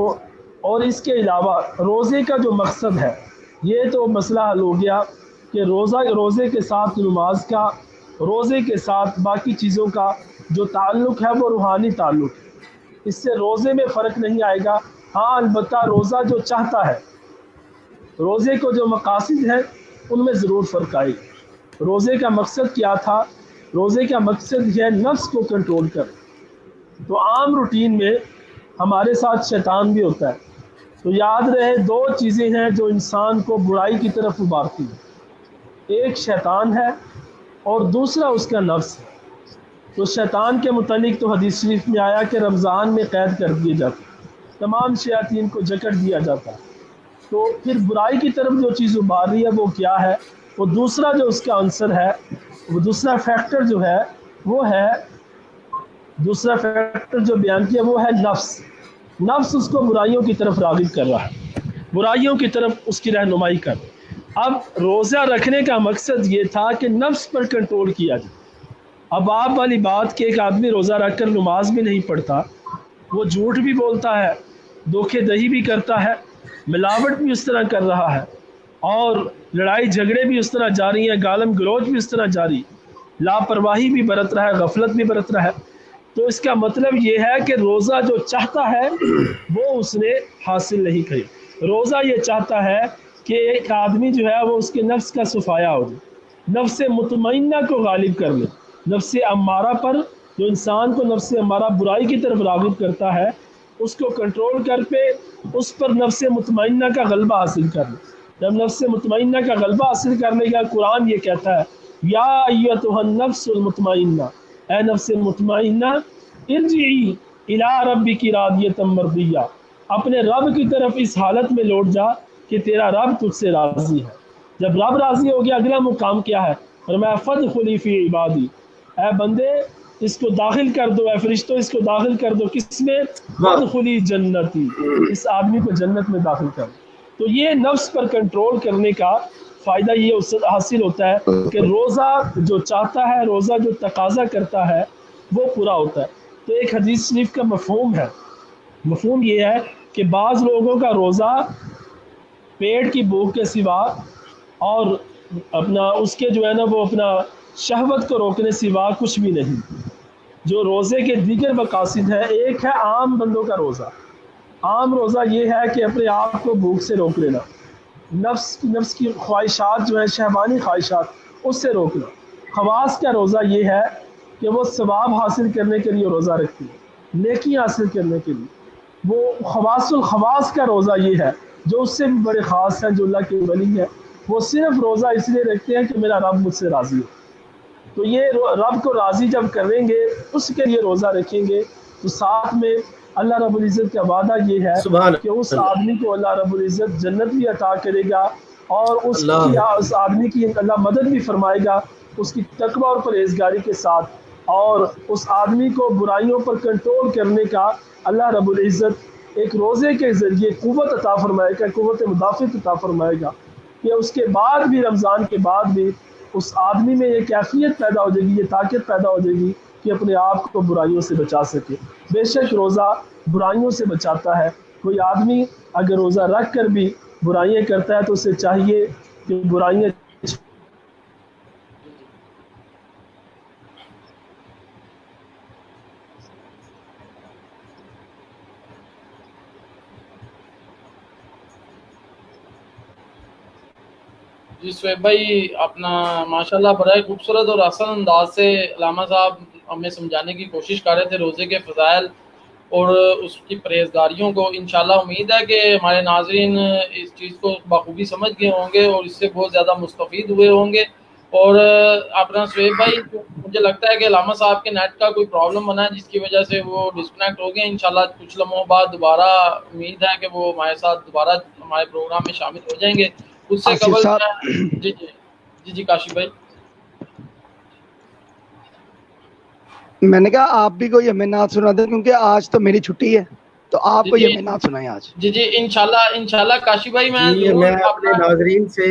اور اس کے علاوہ روزے کا جو مقصد ہے یہ تو مسئلہ حل ہو گیا کہ روزے کے ساتھ نماز کا، روزے کے ساتھ باقی چیزوں کا جو تعلق ہے وہ روحانی تعلق ہے، اس سے روزے میں فرق نہیں آئے گا۔ ہاں البتہ روزہ جو چاہتا ہے، روزے کو جو مقاصد ہیں ان میں ضرور فرق آئے گا۔ روزے کا مقصد کیا تھا؟ روزے کا مقصد ہے نفس کو کنٹرول کر۔ تو عام روٹین میں ہمارے ساتھ شیطان بھی ہوتا ہے، تو یاد رہے دو چیزیں ہیں جو انسان کو برائی کی طرف ابھارتی ہیں، ایک شیطان ہے اور دوسرا اس کا نفس ہے۔ تو شیطان کے متعلق تو حدیث شریف میں آیا کہ رمضان میں قید کر دیے جاتے، تمام شیاطین کو جکڑ دیا جاتا ہے۔ تو پھر برائی کی طرف جو چیز ابھار رہی ہے وہ کیا ہے؟ وہ دوسرا جو اس کا عنصر ہے، وہ دوسرا فیکٹر جو ہے وہ ہے، دوسرا فیکٹر جو بیان کیا وہ ہے نفس اس کو برائیوں کی طرف راغب کر رہا ہے، برائیوں کی طرف اس کی رہنمائی کر۔ اب روزہ رکھنے کا مقصد یہ تھا کہ نفس پر کنٹرول کیا جائے۔ اب آپ والی بات کہ ایک آدمی روزہ رکھ کر نماز بھی نہیں پڑھتا، وہ جھوٹ بھی بولتا ہے، دھوکے دہی بھی کرتا ہے، ملاوٹ بھی اس طرح کر رہا ہے، اور لڑائی جھگڑے بھی اس طرح جاری ہیں، گالم گلوچ بھی اس طرح جاری، لاپرواہی بھی برت رہا ہے، غفلت بھی برت رہا ہے، تو اس کا مطلب یہ ہے کہ روزہ جو چاہتا ہے وہ اس نے حاصل نہیں کیا۔ روزہ یہ چاہتا ہے کہ ایک آدمی جو ہے وہ اس کے نفس کا صفایا ہو جائے, نفس مطمئنہ کو غالب کر لے. نفس امارہ پر, جو انسان کو نفس امارہ برائی کی طرف راغب کرتا ہے, اس کو کنٹرول کر پہ اس پر نفس مطمئنہ کا غلبہ حاصل کر لے. جب نفس مطمئنہ کا غلبہ حاصل کرنے کا قرآن یہ کہتا ہے یا ایتھا النفس المطمئنہ, اے نفس مطمئنہ, ارجعی الی ربک راضیۃ مرضیہ, اپنے رب کی طرف اس حالت میں لوٹ جا کہ تیرا رب تجھ سے راضی ہے. جب رب راضی ہو گیا, اگلا مقام کیا ہے؟ فرمایا فادخلی فی عبادی, اے بندے اس کو داخل کر دو, اے فرشتوں اس کو داخل کر دو. کس میں؟ فادخلی جنتی, اس آدمی کو جنت میں داخل کر دو. تو یہ نفس پر کنٹرول کرنے کا فائدہ یہ اس سے حاصل ہوتا ہے کہ روزہ جو چاہتا ہے, روزہ جو تقاضا کرتا ہے وہ پورا ہوتا ہے. تو ایک حدیث شریف کا مفہوم ہے, مفہوم یہ ہے کہ بعض لوگوں کا روزہ پیٹ کی بھوک کے سوا اور اپنا اس کے جو ہے نا وہ اپنا شہوت کو روکنے سوا کچھ بھی نہیں. جو روزے کے دیگر مقاصد ہیں, ایک ہے عام بندوں کا روزہ. عام روزہ یہ ہے کہ اپنے آپ کو بھوک سے روک لینا, نفس کی خواہشات جو ہیں, شہوانی خواہشات, اس سے روکنا. خواص کا روزہ یہ ہے کہ وہ ثواب حاصل کرنے کے لیے روزہ رکھتی ہے, نیکی حاصل کرنے کے لیے. وہ خواص الخواص کا روزہ یہ ہے جو اس سے بھی بڑے خاص ہیں, جو اللہ کے ولی ہیں, وہ صرف روزہ اس لیے رکھتے ہیں کہ میرا رب مجھ سے راضی ہو. تو یہ رب کو راضی جب کریں گے اس کے لیے روزہ رکھیں گے, تو ساتھ میں اللہ رب العزت کا وعدہ یہ ہے سبحان کہ اس آدمی کو اللہ رب العزت جنت بھی عطا کرے گا, اور اس آدمی کی اللہ مدد بھی فرمائے گا اس کی تقوی اور پرہیزگاری کے ساتھ, اور اس آدمی کو برائیوں پر کنٹرول کرنے کا اللہ رب العزت ایک روزے کے ذریعے قوت عطا فرمائے گا, قوت مدافعت عطا فرمائے گا, کہ اس کے بعد بھی, رمضان کے بعد بھی اس آدمی میں یہ کیفیت پیدا ہو جائے گی, یہ طاقت پیدا ہو جائے گی کہ اپنے آپ کو برائیوں سے بچا سکے. بے شک روزہ برائیوں سے بچاتا ہے. کوئی آدمی اگر روزہ رکھ کر بھی برائیاں کرتا ہے تو اسے چاہیے کہ برائیاں جی سہیب بھائی, اپنا ماشاءاللہ بڑے خوبصورت اور آسان انداز سے علامہ صاحب ہمیں سمجھانے کی کوشش کر رہے تھے روزے کے فضائل اور اس کی پرہیزگاریوں کو. انشاءاللہ امید ہے کہ ہمارے ناظرین اس چیز کو بخوبی سمجھ گئے ہوں گے اور اس سے بہت زیادہ مستفید ہوئے ہوں گے. اور اپنا سہیب بھائی, مجھے لگتا ہے کہ علامہ صاحب کے نیٹ کا کوئی پرابلم بنا ہے جس کی وجہ سے وہ ڈسکنیکٹ ہو گئے. انشاءاللہ کچھ لمحوں بعد دوبارہ امید ہے کہ وہ ہمارے ساتھ دوبارہ ہمارے پروگرام میں شامل ہو جائیں گے. اس سے قبل جی کاشف بھائی, میں نے کہا آپ بھی کوئی ہمیں نعت سنا دیں, کیونکہ آج تو میری چھٹی ہے, تو آپ کوئی ہمیں نعت سنائیں آج. جی انشاءاللہ کاشف بھائی, میں اپنے ناظرین سے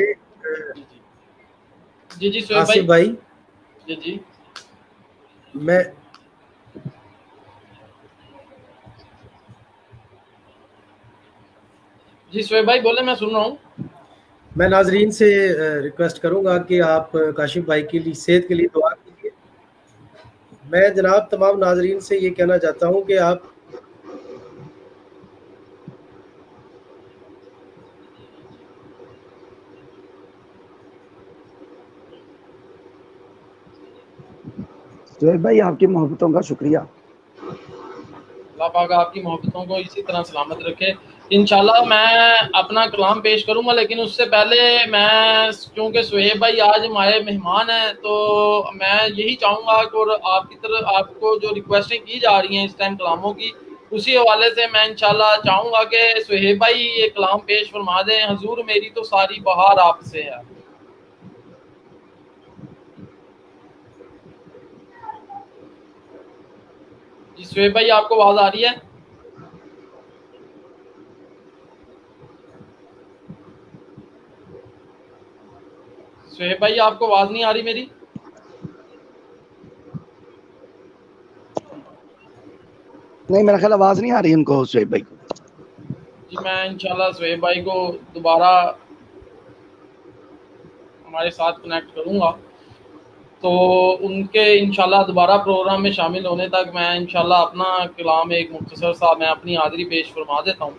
جی سہیب بھائی جی میں جی سہیب بھائی بولے, میں سن رہا ہوں. میں ناظرین سے ریکویسٹ کروں گا کہ آپ کاشف بھائی کے لیے صحت کے لیے دعا کیجیے. میں جناب تمام ناظرین سے یہ کہنا چاہتا ہوں کہ آپ سہیب بھائی آپ کی محبتوں کا شکریہ. اللہ پاک آپ کی محبتوں کو اسی طرح سلامت رکھے. انشاءاللہ میں اپنا کلام پیش کروں گا, لیکن اس سے پہلے میں, کیونکہ سہیب بھائی آج ہمارے مہمان ہیں, تو میں یہی چاہوں گا کہ اور آپ کی طرف آپ کو جو ریکویسٹیں کی جا رہی ہیں اس ٹائم کلاموں کی, اسی حوالے سے میں انشاءاللہ چاہوں گا کہ سہیب بھائی یہ کلام پیش فرما دیں. حضور میری تو ساری بہار آپ سے ہے. جی سہیب بھائی آپ کو آواز آ رہی ہے؟ سہیب بھائی آپ کو آواز نہیں آ رہی میری؟ نہیں میرا خیال آواز نہیں آ رہی ان کو, سہیب بھائی کو. جی میں انشاءاللہ سہیب بھائی کو دوبارہ ہمارے ساتھ کنیکٹ کروں گا, تو ان کے انشاءاللہ دوبارہ پروگرام میں شامل ہونے تک میں انشاءاللہ اپنا کلام ایک مختصر سا میں اپنی حاضری پیش فرما دیتا ہوں.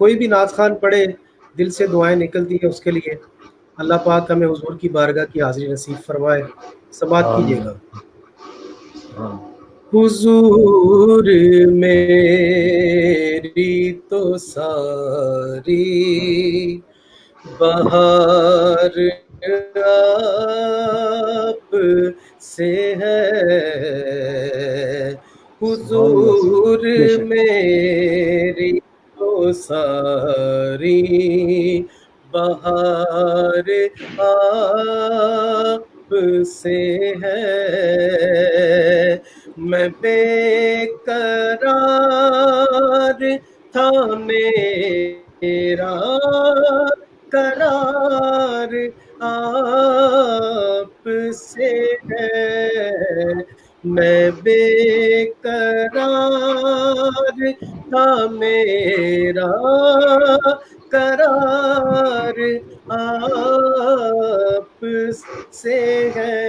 کوئی بھی ناز خان پڑھے دل سے دعائیں نکلتی ہیں اس کے لیے. اللہ پاک ہمیں حضور کی بارگاہ کی حاضری نصیب فرمائے. سماعت کیجیے گا. حضور میری تو ساری بہار آپ سے ہے. حضور میری تو ساری بہار آپ سے ہے. میں بے قرار تھا میرا قرار آپ سے ہے. میں بے قرار تھا میرا قرار آپ سے ہے.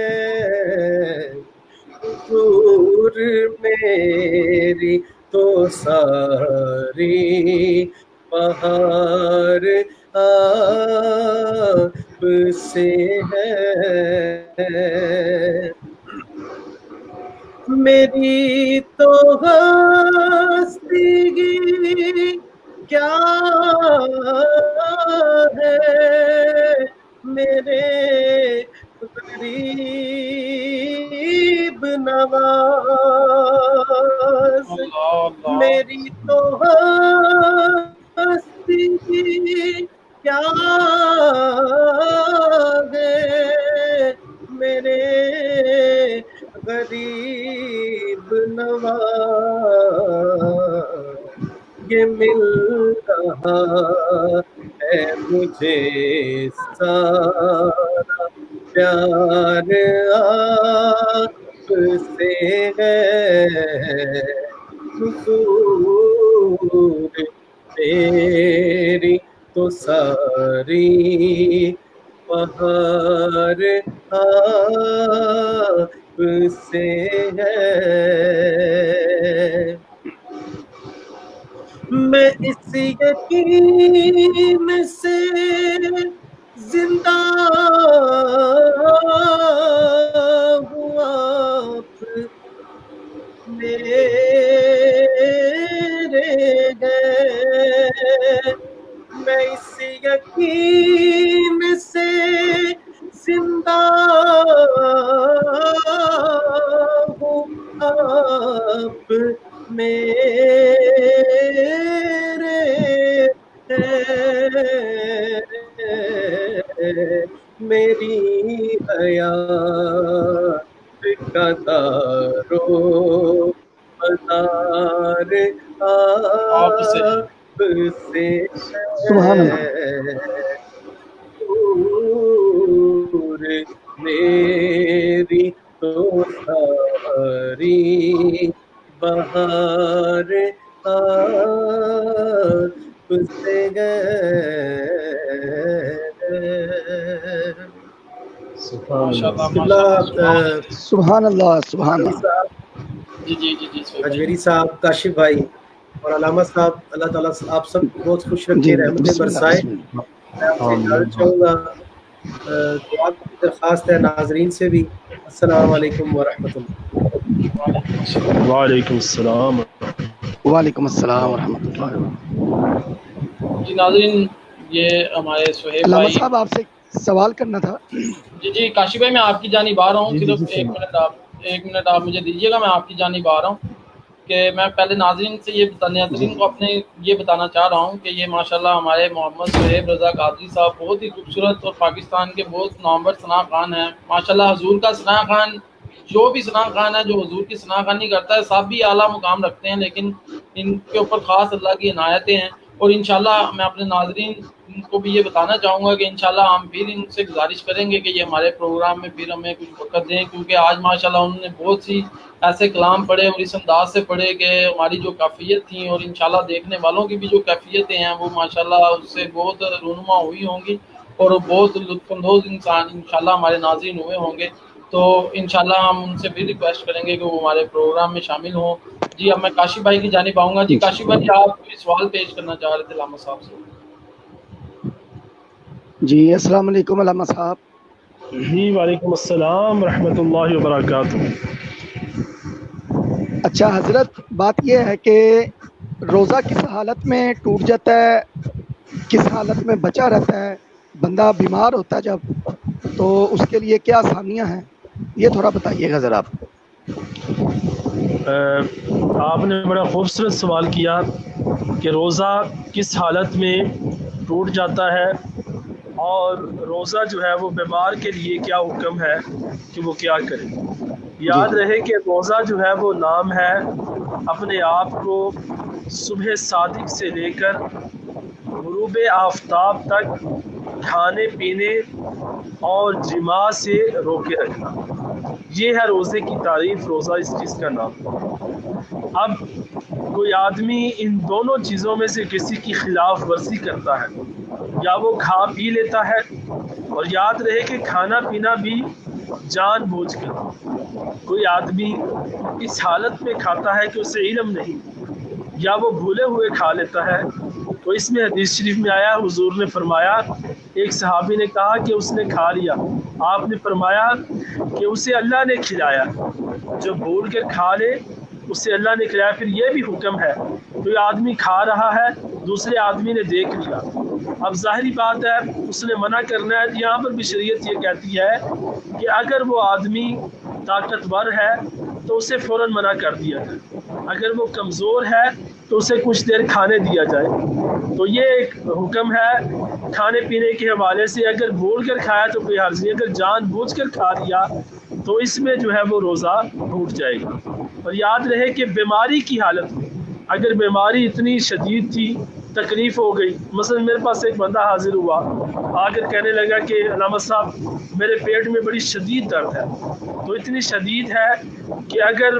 حضور میری تو ساری بہار آپ سے ہے. میری تو ہستی کیا ہے میرے غریب نواز. میری تو ہستی کیا ہے میرے غریب نواز. یہ مل رہا ہے مجھے سارا پیار آپ سے ہے. حضور میری تو ساری بہار آپ سے ہے. میں اس یقین سے زندہ ہوں آپ میرے ہیں. میں اس یقین سے زندہ ہوں آپ میرے ہیں. میری حیات کا دارو مدار آپ سے سبحان اللہ. حضور میری تو ساری بہار آپ سے ہے. سبحان اللہ. سبحان اللہ. جی اجمیری صاحب، کاشف بھائی اور علامہ صاحب، اللہ تعالیٰ آپ سب کو بہت خوش رکھے، رحمتیں برسائے. میں آپ سے اجازت چاہوں گا، دعا کی درخواست ہے ناظرین سے بھی. السلام علیکم ورحمۃ اللہ. وعلیکم السلام. وعلیکم السلام ورحمۃ اللہ. جی ناظرین، یہ ہمارے سہیب علامہ بھائی. صاحب آپ سے سوال کرنا تھا. جی کاشف بھائی، میں آپ کی جانب آ رہا ہوں. صرف ایک منٹ آپ مجھے دیجیے گا. میں آپ کی جانب آ رہا ہوں کہ میں پہلے ناظرین سے ناظرین کو اپنے یہ بتانا چاہ رہا ہوں کہ یہ ماشاءاللہ ہمارے محمد سہیب رضا قادری صاحب بہت ہی خوبصورت اور پاکستان کے بہت نامور ثناء خوان ہیں. ماشاءاللہ حضور کا ثناء خوان، جو بھی ثناء خوان ہے جو حضور کی ثناء خوانی کرتا ہے، سب بھی اعلیٰ مقام رکھتے ہیں، لیکن ان کے اوپر خاص اللہ کی عنایتیں ہیں. اور انشاءاللہ میں اپنے ناظرین کو بھی یہ بتانا چاہوں گا کہ انشاءاللہ ہم پھر ان سے گزارش کریں گے کہ یہ ہمارے پروگرام میں پھر ہمیں کچھ وقت دیں، کیونکہ آج ماشاءاللہ انہوں نے بہت سی ایسے کلام پڑھے اور اس انداز سے پڑھے کہ ہماری جو کیفیت تھیں اور انشاءاللہ دیکھنے والوں کی بھی جو کیفیتیں ہیں وہ ماشاءاللہ اس سے بہت رونما ہوئی ہوں گی اور بہت لطف اندوز انسان انشاءاللہ ہمارے ناظرین ہوئے ہوں گے. تو انشاءاللہ ہم ان سے بھی ریکویسٹ کریں گے کہ وہ ہمارے پروگرام میں شامل ہوں۔ جی اب میں کاشف بھائی کی جانب آؤں گا۔ جی کاشف بھائی آپ کوئی سوال پیش کرنا چاہ رہے تھے علامہ صاحب سے؟ جی السلام علیکم علامہ صاحب۔ جی وعلیکم السلام ورحمۃ اللہ وبرکاتہ۔ اچھا حضرت، بات یہ ہے کہ روزہ کس حالت میں ٹوٹ جاتا ہے، کس حالت میں بچا رہتا ہے؟ بندہ بیمار ہوتا ہے جب، تو اس کے لیے کیا آسانیاں ہیں، یہ تھوڑا بتائیے گا ذرا۔ آپ نے بڑا خوبصورت سوال کیا کہ روزہ کس حالت میں ٹوٹ جاتا ہے اور روزہ جو ہے وہ بیمار کے لیے کیا حکم ہے کہ وہ کیا کرے۔ یاد رہے کہ روزہ جو ہے وہ نام ہے اپنے آپ کو صبح صادق سے لے کر غروب آفتاب تک کھانے پینے اور جماع سے روکے رکھنا، یہ ہے روزے کی تعریف، روزہ اس چیز کا نام۔ اب کوئی آدمی ان دونوں چیزوں میں سے کسی کی خلاف ورزی کرتا ہے، یا وہ کھا پی لیتا ہے، اور یاد رہے کہ کھانا پینا بھی جان بوجھ کر، کوئی آدمی اس حالت میں کھاتا ہے کہ اسے علم نہیں، یا وہ بھولے ہوئے کھا لیتا ہے، تو اس میں حدیث شریف میں آیا، حضور نے فرمایا، ایک صحابی نے کہا کہ اس نے کھا لیا، آپ نے فرمایا کہ اسے اللہ نے کھلایا، جو بھول کے کھا لے اسے اللہ نے کھلایا۔ پھر یہ بھی حکم ہے، کوئی آدمی کھا رہا ہے، دوسرے آدمی نے دیکھ لیا، اب ظاہری بات ہے اس نے منع کرنا ہے۔ یہاں پر بھی شریعت یہ کہتی ہے کہ اگر وہ آدمی طاقتور ہے تو اسے فوراً منع کر دیا جائے، اگر وہ کمزور ہے تو اسے کچھ دیر کھانے دیا جائے۔ تو یہ ایک حکم ہے کھانے پینے کے حوالے سے، اگر بھول کر کھایا تو کوئی حرج نہیں، اگر جان بوجھ کر کھا لیا تو اس میں جو ہے وہ روزہ ٹوٹ جائے گا۔ اور یاد رہے کہ بیماری کی حالت میں، اگر بیماری اتنی شدید تھی، تکلیف ہو گئی، مثلا میرے پاس ایک بندہ حاضر ہوا، آ کر کہنے لگا کہ علامہ صاحب میرے پیٹ میں بڑی شدید درد ہے، تو اتنی شدید ہے کہ اگر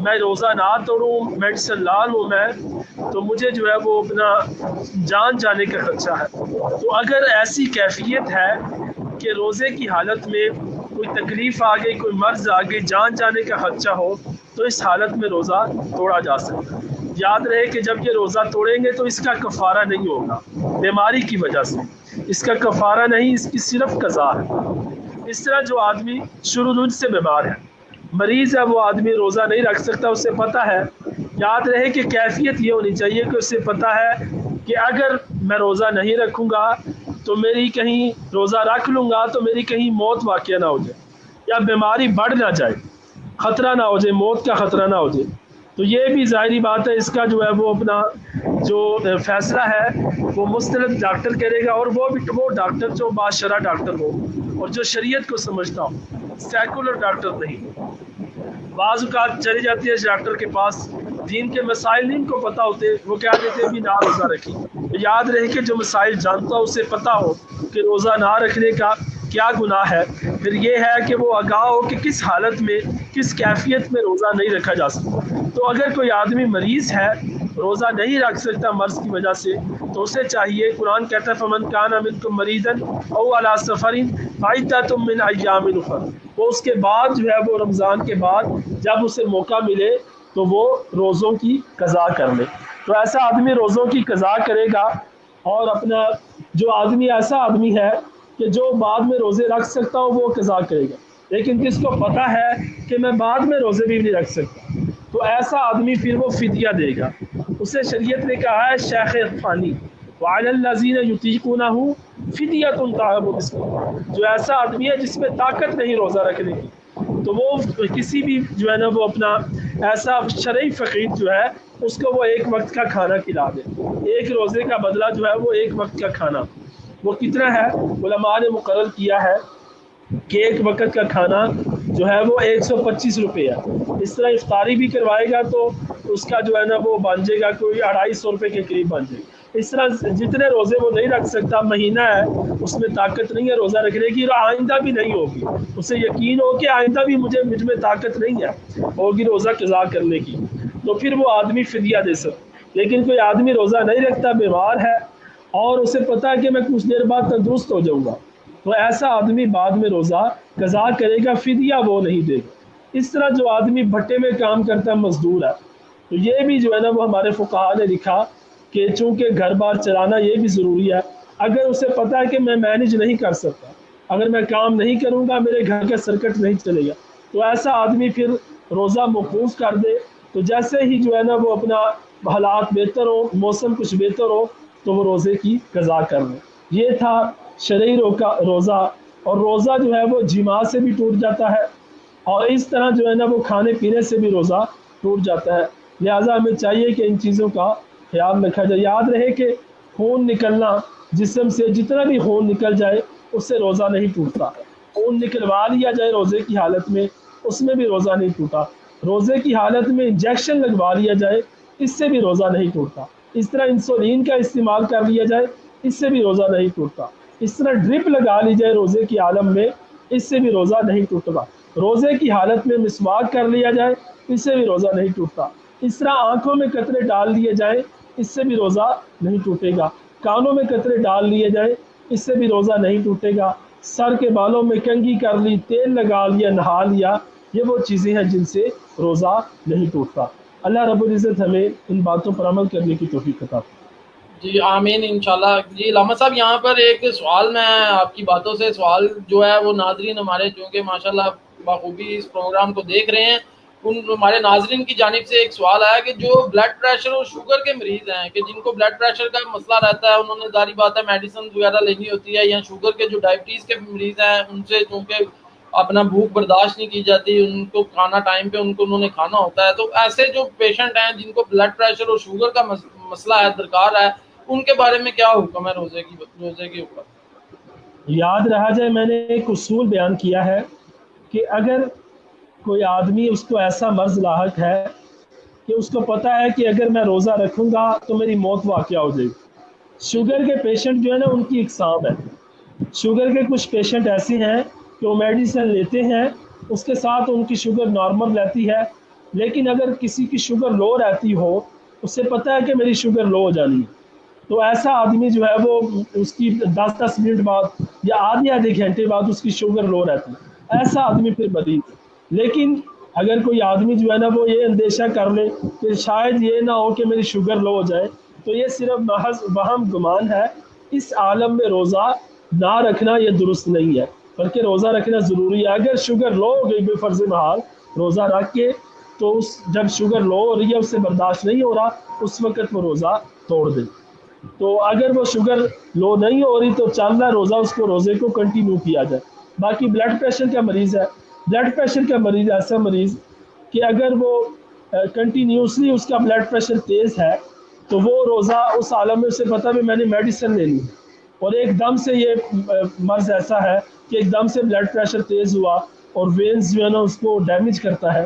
میں روزہ نہ توڑوں، میڈیسن لا لوں میں، تو مجھے جو ہے وہ اپنا جان جانے کا خدشہ ہے۔ تو اگر ایسی کیفیت ہے کہ روزے کی حالت میں کوئی تکلیف آ گئی، کوئی مرض آ گئی، جان جانے کا خدشہ ہو، تو اس حالت میں روزہ توڑا جا سکتا ہے۔ یاد رہے کہ جب یہ روزہ توڑیں گے تو اس کا کفارہ نہیں ہوگا، بیماری کی وجہ سے اس کا کفارہ نہیں، اس کی صرف قضا ہے۔ اس طرح جو آدمی شروع سے بیمار ہے، مریض ہے، وہ آدمی روزہ نہیں رکھ سکتا، اسے پتہ ہے۔ یاد رہے کہ کیفیت یہ ہونی چاہیے کہ اسے پتہ ہے کہ اگر میں روزہ نہیں رکھوں گا تو میری کہیں، روزہ رکھ لوں گا تو میری کہیں موت واقع نہ ہو جائے، یا بیماری بڑھ نہ جائے، خطرہ نہ ہو جائے، موت کا خطرہ نہ ہو جائے۔ تو یہ بھی ظاہری بات ہے، اس کا جو ہے وہ اپنا جو فیصلہ ہے وہ مستند ڈاکٹر کرے گا، اور وہ بھی وہ ڈاکٹر جو باشرع ڈاکٹر ہو اور جو شریعت کو سمجھتا ہو، سیکولر ڈاکٹر نہیں۔ بعض اوقات چلے جاتی ہے اس ڈاکٹر کے پاس، دین کے مسائل نہیں ان کو پتہ ہوتے، وہ کہہ دیتے بھی نہ روزہ رکھی۔ یاد رہے کہ جو مسائل جانتا ہو اسے پتہ ہو کہ روزہ نہ رکھنے کا کیا گناہ ہے، پھر یہ ہے کہ وہ آگاہ ہو کہ کس حالت میں، کس کیفیت میں روزہ نہیں رکھا جا سکتا۔ تو اگر کوئی آدمی مریض ہے، روزہ نہیں رکھ سکتا مرض کی وجہ سے، تو اسے چاہیے، قرآن کہتا ہے فَمَنْ كَانَ مِنْكُمْ مَرِيضًا أَوْ عَلَىٰ سَفَرٍ فَعِدَّةٌ مِّنْ أَيَّامٍ أُخَرَ، وہ اس کے بعد جو ہے وہ رمضان کے بعد جب اسے موقع ملے تو وہ روزوں کی قضا کر لے۔ تو ایسا آدمی روزوں کی قضا کرے گا، اور اپنا جو آدمی ایسا آدمی ہے کہ جو بعد میں روزے رکھ سکتا ہو وہ قضا کرے گا، لیکن جس کو پتہ ہے کہ میں بعد میں روزے بھی نہیں رکھ سکتا، تو ایسا آدمی پھر وہ فدیہ دے گا۔ اسے شریعت نے کہا ہے شیخ فانی وعلی الذین یطیقونہ فدیۃ طعام مسکین، جو ایسا آدمی ہے جس میں طاقت نہیں روزہ رکھنے کی، تو وہ کسی بھی جو ہے نا وہ اپنا ایسا شرعی فقیر جو ہے اس کو وہ ایک وقت کا کھانا کھلا دے، ایک روزے کا بدلہ جو ہے وہ ایک وقت کا کھانا۔ وہ کتنا ہے؟ علماء نے مقرر کیا ہے کہ ایک وقت کا کھانا جو ہے وہ 125 روپے ہے۔ اس طرح افطاری بھی کروائے گا تو اس کا جو ہے نا وہ بن جائے گا کوئی 250 روپے کے قریب بن جائے گا۔ اس طرح جتنے روزے وہ نہیں رکھ سکتا، مہینہ ہے اس میں طاقت نہیں ہے روزہ رکھنے کی، اور آئندہ بھی نہیں ہوگی، اسے یقین ہو کہ آئندہ بھی مجھ میں طاقت نہیں ہے ہوگی روزہ قضا کرنے کی، تو پھر وہ آدمی فدیہ دے سکتا۔ لیکن کوئی آدمی روزہ نہیں رکھتا، بیمار ہے، اور اسے پتہ ہے کہ میں کچھ دیر بعد تندرست ہو جاؤں گا، تو ایسا آدمی بعد میں روزہ قضا کرے گا، فدیہ وہ نہیں دے گا۔ اس طرح جو آدمی بھٹے میں کام کرتا ہے، مزدور ہے، تو یہ بھی جو ہے نا وہ ہمارے فقہاء نے لکھا کہ چونکہ گھر بار چلانا یہ بھی ضروری ہے، اگر اسے پتہ ہے کہ میں مینج نہیں کر سکتا، اگر میں کام نہیں کروں گا میرے گھر کا سرکٹ نہیں چلے گا، تو ایسا آدمی پھر روزہ موقوف کر دے۔ تو جیسے ہی جو ہے نا وہ اپنا حالات بہتر ہو، موسم کچھ بہتر ہو، تو وہ روزے کی قضا کر لیں۔ یہ تھا شرعی روزہ۔ اور روزہ جو ہے وہ جماع سے بھی ٹوٹ جاتا ہے، اور اس طرح جو ہے نا وہ کھانے پینے سے بھی روزہ ٹوٹ جاتا ہے۔ لہٰذا ہمیں چاہیے کہ ان چیزوں کا خیال رکھا جائے۔ یاد رہے کہ خون نکلنا، جسم سے جتنا بھی خون نکل جائے اس سے روزہ نہیں ٹوٹتا۔ خون نکلوا لیا جائے روزے کی حالت میں، اس میں بھی روزہ نہیں ٹوٹا۔ روزے کی حالت میں انجیکشن لگوا لیا جائے، اس سے بھی روزہ نہیں ٹوٹتا۔ اس طرح انسولین کا استعمال کر لیا جائے، اس سے بھی روزہ نہیں ٹوٹتا۔ اس طرح ڈرپ لگا لی جائے روزے کی عالم میں، اس سے بھی روزہ نہیں ٹوٹتا۔ روزے کی حالت میں مسواک کر لیا جائے، اس سے بھی روزہ نہیں ٹوٹتا۔ اس طرح آنکھوں میں قطرے ڈال دیے جائیں، اس سے بھی روزہ نہیں ٹوٹے گا۔ کانوں میں قطرے ڈال لیے جائیں، اس سے بھی روزہ نہیں ٹوٹے گا۔ سر کے بالوں میں کنگھی کر لی، تیل لگا لیا، نہا لیا، یہ وہ چیزیں ہیں جن سے روزہ نہیں ٹوٹتا۔ اللہ رب العزت ہمیں ان باتوں پر عمل کرنے کی توفیق عطا فرمائے۔ جی آمین انشاءاللہ۔ جی علامہ صاحب، یہاں پر ایک سوال، میں آپ کی باتوں سے سوال جو ہے وہ ناظرین ہمارے چونکہ ماشاءاللہ بخوبی اس پروگرام کو دیکھ رہے ہیں، ان ہمارے ناظرین کی جانب سے ایک سوال آیا کہ جو بلڈ پریشر اور شوگر کے مریض ہیں، کہ جن کو بلڈ پریشر کا مسئلہ رہتا ہے، انہوں نے ظاہری بات ہے میڈیسن وغیرہ لینی ہوتی ہے، یا شوگر کے جو ڈائبٹیز کے مریض ہیں ان سے چونکہ اپنا بھوک برداشت نہیں کی جاتی، ان کو کھانا ٹائم پہ انہوں نے کھانا ہوتا ہے، تو ایسے جو پیشنٹ ہیں جن کو بلڈ پریشر اور شوگر کا مسئلہ ہے، درکار ہے، ان کے بارے میں کیا حکم ہے روزے کے اوپر؟ یاد رہا جائے، میں نے ایک اصول بیان کیا ہے کہ اگر کوئی آدمی، اس کو ایسا مرض لاحق ہے کہ اس کو پتہ ہے کہ اگر میں روزہ رکھوں گا تو میری موت واقع ہو جائے گی۔ شوگر کے پیشنٹ جو ہے نا ان کی اقسام ہے۔ شوگر کے کچھ پیشنٹ ایسے ہیں کہ وہ میڈیسن لیتے ہیں، اس کے ساتھ ان کی شوگر نارمل رہتی ہے، لیکن اگر کسی کی شوگر لو رہتی ہو، اس سے پتہ ہے کہ میری شوگر لو ہو جانی ہے، تو ایسا آدمی جو ہے وہ اس کی 10 منٹ بعد یا آدھے گھنٹے بعد اس کی شوگر لو رہتی ہے، ایسا آدمی پھر مریض ہے۔ لیکن اگر کوئی آدمی جو ہے نا وہ یہ اندیشہ کر لے کہ شاید یہ نہ ہو کہ میری شوگر لو ہو جائے، تو یہ صرف محض وہم گمان ہے۔ اس عالم میں روزہ نہ رکھنا یہ درست نہیں ہے، بلکہ روزہ رکھنا ضروری ہے۔ اگر شوگر لو ہو گئی بے فرض محال، روزہ رکھ کے تو جب شوگر لو ہو رہی ہے، اس سے برداشت نہیں ہو رہا، اس وقت وہ روزہ توڑ دے۔ تو اگر وہ شوگر لو نہیں ہو رہی تو چل رہا روزہ، اس کو روزے کو کنٹینیو کیا جائے۔ باقی بلڈ پریشر کا مریض ہے، بلڈ پریشر کا مریض ایسا مریض کہ اگر وہ کنٹینیوسلی اس کا بلڈ پریشر تیز ہے تو وہ روزہ اس عالم میں اسے پتہ بھی میں نے میڈیسن لینی ہے، اور ایک دم سے یہ مرض ایسا ہے کہ ایک دم سے بلڈ پریشر تیز ہوا اور وینز جو ہے نا اس کو ڈیمیج کرتا ہے،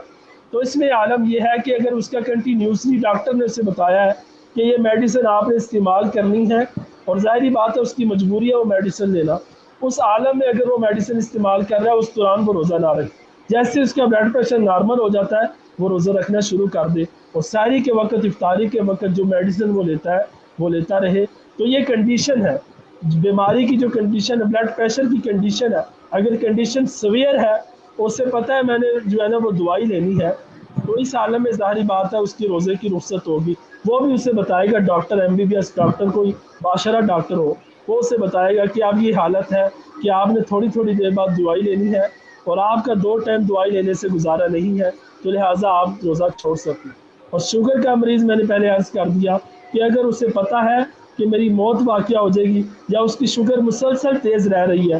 تو اس میں عالم یہ ہے کہ اگر اس کا کنٹینیوسلی ڈاکٹر نے اسے بتایا ہے کہ یہ میڈیسن آپ نے استعمال کرنی ہے، اور ظاہری بات ہے اس کی مجبوری ہے وہ میڈیسن لینا، اس عالم میں اگر وہ میڈیسن استعمال کر رہا ہے اس دوران وہ روزہ نہ رکھے۔ جیسے اس کا بلڈ پریشر نارمل ہو جاتا ہے وہ روزہ رکھنا شروع کر دے، اور سحری کے وقت، افطاری کے وقت جو میڈیسن وہ لیتا ہے وہ لیتا رہے۔ تو یہ کنڈیشن ہے، بیماری کی جو کنڈیشن ہے، بلڈ پریشر کی کنڈیشن ہے، اگر کنڈیشن سویئر ہے، اس سے پتہ ہے میں نے جو ہے نا وہ دوائی لینی ہے، تو اس عالم میں ظاہری بات ہے اس کی روزے کی رخصت ہوگی۔ وہ بھی اسے بتائے گا، ڈاکٹر MBBS ڈاکٹر، کوئی باشرہ ڈاکٹر ہو، وہ اسے بتائے گا کہ اب یہ حالت ہے کہ آپ نے تھوڑی تھوڑی دیر بعد دوائی لینی ہے، اور آپ کا 2 ٹائم دوائی لینے سے گزارا نہیں ہے، تو لہٰذا آپ روزہ چھوڑ سکتے ہیں۔ اور شوگر کا مریض میں نے پہلے عرض کر دیا کہ اگر اسے پتہ ہے کہ میری موت واقع ہو جائے گی، یا اس کی شوگر مسلسل تیز رہ رہی ہے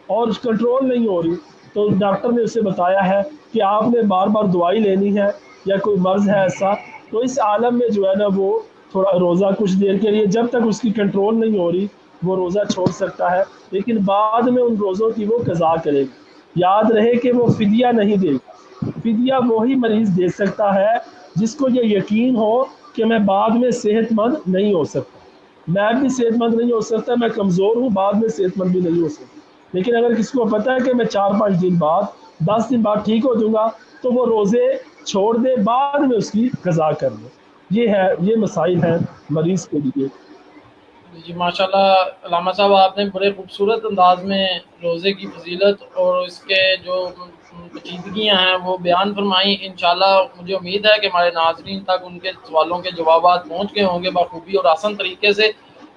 اور کنٹرول نہیں ہو رہی، تو ڈاکٹر نے اسے بتایا ہے کہ آپ نے بار بار دوائی لینی ہے، یا کوئی مرض ہے ایسا، تو اس عالم میں جو ہے نا وہ تھوڑا روزہ کچھ دیر کے لیے، جب تک اس کی کنٹرول نہیں ہو رہی، وہ روزہ چھوڑ سکتا ہے، لیکن بعد میں ان روزوں کی وہ قضا کرے گا۔ یاد رہے کہ وہ فدیہ نہیں دے گا، فدیہ وہی مریض دے سکتا ہے جس کو یہ یقین ہو کہ میں بعد میں صحت مند نہیں ہو سکتا، میں بھی صحت مند نہیں ہو سکتا، میں کمزور ہوں، بعد میں صحت مند بھی نہیں ہو سکتا۔ لیکن اگر کسی کو پتہ ہے کہ میں 4-5 دن بعد، 10 دن بعد ٹھیک ہو جاؤں گا، تو وہ روزے چھوڑ دے، بعد میں اس کی قضا کر لے۔ یہ مسائل ہیں مریض کے لیے۔ جی ماشاءاللہ علامہ صاحب، آپ نے بڑے خوبصورت انداز میں روزے کی فضیلت اور اس کے جو پیچیدگیاں ہیں وہ بیان فرمائیں۔ انشاءاللہ مجھے امید ہے کہ ہمارے ناظرین تک ان کے سوالوں کے جوابات پہنچ گئے ہوں گے بخوبی اور آسان طریقے سے۔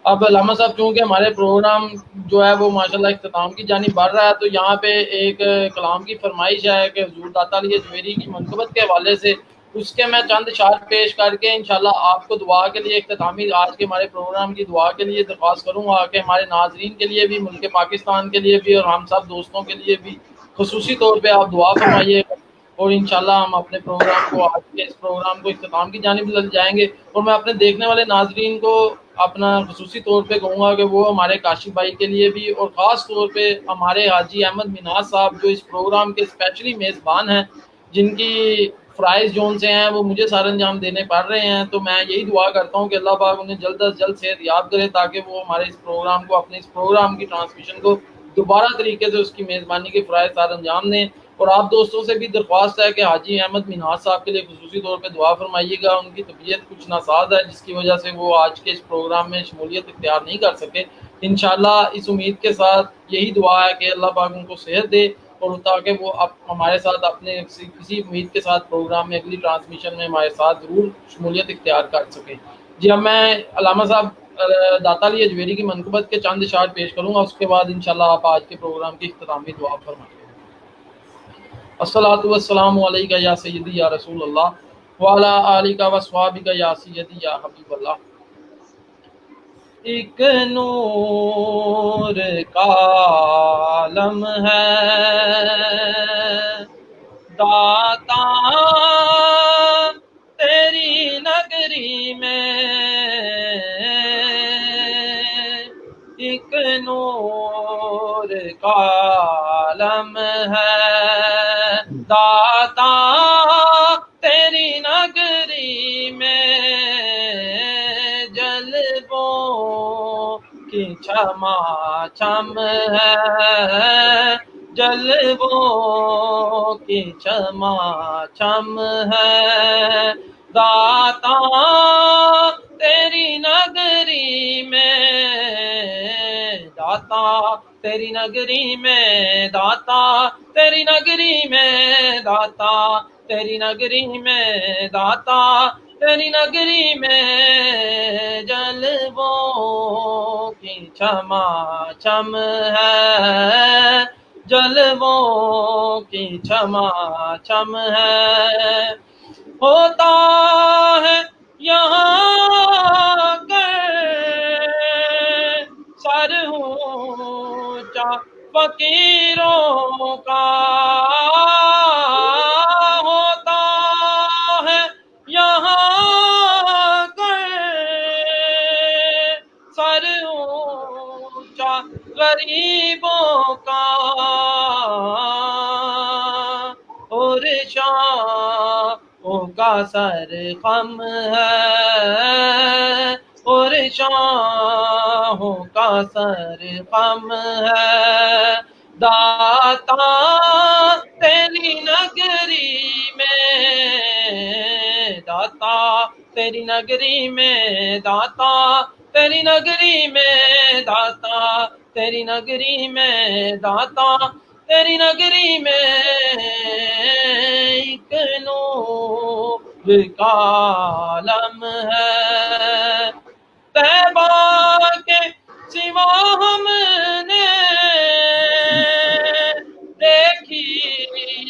اب علامہ صاحب چونکہ ہمارے پروگرام جو ہے وہ ماشاءاللہ اختتام کی جانب بڑھ رہا ہے، تو یہاں پہ ایک کلام کی فرمائش ہے کہ حضور داتا علی اجمیری کی منقبت کے حوالے سے اس کے میں چند اشعار پیش کر کے انشاءاللہ آپ کو دعا کے لیے اختتامی آج کے ہمارے پروگرام کی دعا کے لیے درخواست کروں گا کہ ہمارے ناظرین کے لیے بھی، ملک پاکستان کے لیے بھی اور ہم سب دوستوں کے لیے بھی خصوصی طور پہ آپ دعا فرمائیے، اور انشاءاللہ ہم اپنے پروگرام کو، آج کے اس پروگرام کو اختتام کی جانب لے جائیں گے۔ اور میں اپنے دیکھنے والے ناظرین کو اپنا خصوصی طور پہ کہوں گا کہ وہ ہمارے کاشف بھائی کے لیے بھی، اور خاص طور پہ ہمارے حاجی احمد مناز صاحب جو اس پروگرام کے اسپیشلی میزبان ہیں، جن کی فرائض جون سے ہیں وہ مجھے سر انجام دینے پڑ رہے ہیں، تو میں یہی دعا کرتا ہوں کہ اللہ پاک انہیں جلد از جلد صحت یاب کرے تاکہ وہ ہمارے اس پروگرام کو، اپنے اس پروگرام کی ٹرانسمیشن کو دوبارہ طریقے سے اس کی میزبانی کے فرائض سر انجام دیں۔ اور آپ دوستوں سے بھی درخواست ہے کہ حاجی احمد مناز صاحب کے لیے خصوصی طور پہ دعا فرمائیے گا، ان کی طبیعت کچھ ناساز ہے جس کی وجہ سے وہ آج کے اس پروگرام میں شمولیت اختیار نہیں کر سکے۔ انشاءاللہ اس امید کے ساتھ یہی دعا ہے کہ اللہ پاک ان کو صحت دے، اور تاکہ وہ ہمارے ساتھ اپنے کسی امید کے ساتھ پروگرام میں اگلی ٹرانسمیشن میں ہمارے ساتھ ضرور شمولیت اختیار کر سکیں۔ جی اب میں علامہ صاحب داتا علی اجمیری کی منقبت کے چند اشعار پیش کروں گا، اس کے بعد انشاءاللہ آپ آج کے پروگرام کی اختتامی دعا فرمائیں۔ الصلاۃ والسلام علیکہ یا سیدی یا رسول اللہ وعلی آلک و اصحابک یا سیدی یا حبیب اللہ۔ ایک نور کا عالم ہے داتا تیری نگری میں، ایک نور کا عالم ہے داتا تیری نگری میں، جلووں کی چھما چھم ہے، جلووں کی چھما چھم ہے، داتا تیری نگری میں، داتا تیری نگری میں، داتا تیری نگری میں، داتا تیری نگری میں، داتا تیری نگری میں، جلووں کی چھما چھم ہے، جلووں کی چھما چھم ہے، ہوتا ہے یہاں کر سر اونچا فقیروں کا، ہوتا ہے یہاں کر سر اونچا غریبوں کا، اور شاہوں کا سر خم ہے، اور شاہوں کا سر خم ہے، داتا تیری نگری میں، داتا تیری نگری میں، داتا تیری نگری میں، داتا تیری نگری میں، داتا تیری نگری میں، ایک نور کا عالم ہے، طیبہ کے سوا ہم نے دیکھی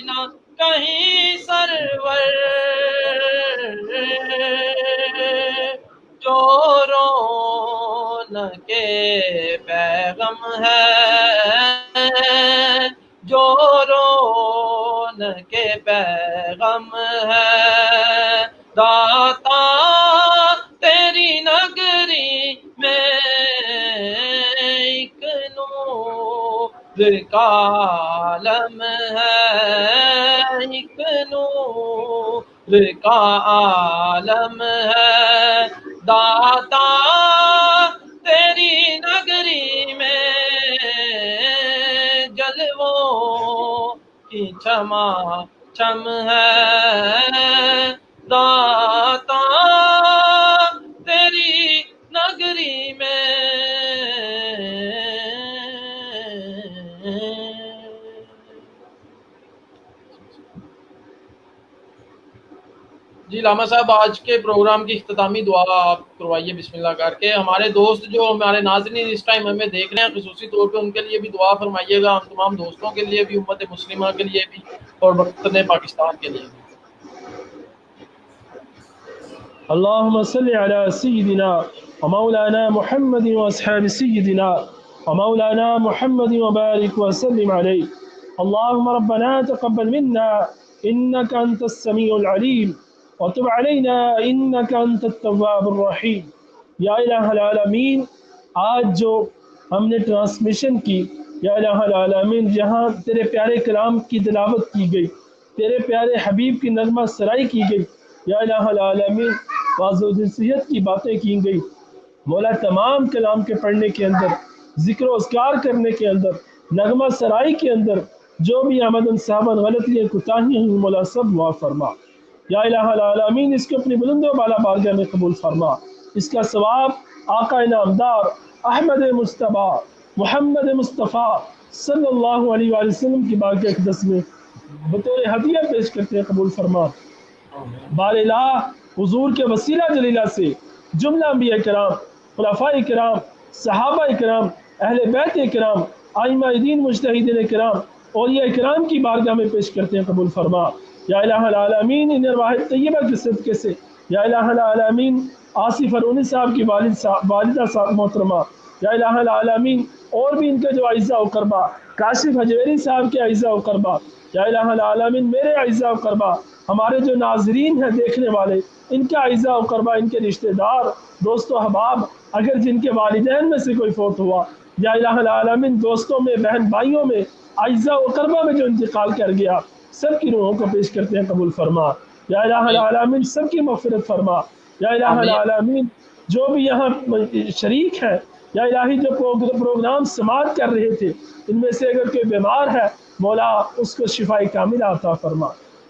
نہ کہیں سرور، جو رونق بیگم ہے، جو رونق بیگم ہے، داتا تیری نگری میں، ایک نور کا عالم ہے، ایک نور کا عالم ہے، داتا تیری نگری میں، جلووں کی چھما چھم ہے، داتا تیری نگری میں۔ جی لاما صاحب، آج کے پروگرام کی اختتامی دعا آپ کروائیے بسم اللہ کر کے. ہمارے دوست جو ہمارے ناظرین اس ٹائم ہمیں دیکھ رہے ہیں خصوصی طور پہ ان کے لیے بھی دعا فرمائیے گا، ہم تمام دوستوں کے لیے بھی، امت مسلمہ کے لیے بھی اور وطن پاکستان کے لیے بھی. اللهم صل على سيدنا ومولانا محمد واصحاب سيدنا ومولانا محمد وبارك وسلم عليه. اللهم ربنا تقبل منا انك انت السميع العليم وتب علينا انك انت التواب الرحيم. یا الہ العالمین، آج جو ہم نے ٹرانسمیشن کی یا الہ العالمین، جہاں تیرے پیارے کلام کی تلاوت کی گئی، تیرے پیارے حبیب کی نغمہ سرائی کی گئی، یا الہ العالمین واضح و نصیحت کی باتیں کی گئی، مولا تمام کلام کے پڑھنے کے اندر، ذکر و اذکار کرنے کے اندر، نغمہ سرائی کے اندر جو بھی آمدن صاحبان غلطیاں کوتاہیاں ہیں مولا سب معاف فرما. یا الہ العالمین اس کو اپنی بلند و بالا بارگاہ میں قبول فرما. اس کا ثواب آقا نامدار احمد مصطفیٰ محمد مصطفیٰ صلی اللہ علیہ وآلہ وسلم کی بارگاہ اقدس میں بطور ہدیہ پیش کرتے ہیں قبول فرما. بار الہ حضور کے وسیلہ جلیلہ سے جملہ انبیاء کرام، خلفاء کرام، صحابہ کرام، اہل بیت کرام، ائمہ دین مجتہدین کرام، اولیاء کرام کی بارگاہ میں پیش کرتے ہیں قبول فرما. یا الہ العالمین ان ارواح طیبہ کے صدقے سے یا الہ العالمین آصف ارونی صاحب کی والدہ صاحب محترمہ، یا الہ العالمین اور بھی ان کے جو اعزاء و قربا، کاشف حجویری صاحب کے اعزاء و قربا، یا الہ العالمین میرے اعزاء و قربا، ہمارے جو ناظرین ہیں دیکھنے والے، ان کا اعزاء و قربا، ان کے رشتہ دار، دوست و احباب، اگر جن کے والدین میں سے کوئی فوت ہوا، یا الہ العالمین دوستوں میں، بہن بھائیوں میں، اعزاء و قربا میں جو انتقال کر گیا، سب کی روحوں کو پیش کرتے ہیں قبول فرما. یا الہ العالمین سب کی مغفرت فرما. یا الہ العالمین جو بھی یہاں شریک ہیں، یا الہی جو پروگرام سماعت کر رہے تھے، ان میں سے اگر کوئی بیمار ہے مولا اس کو شفاء کاملہ عطا فرما.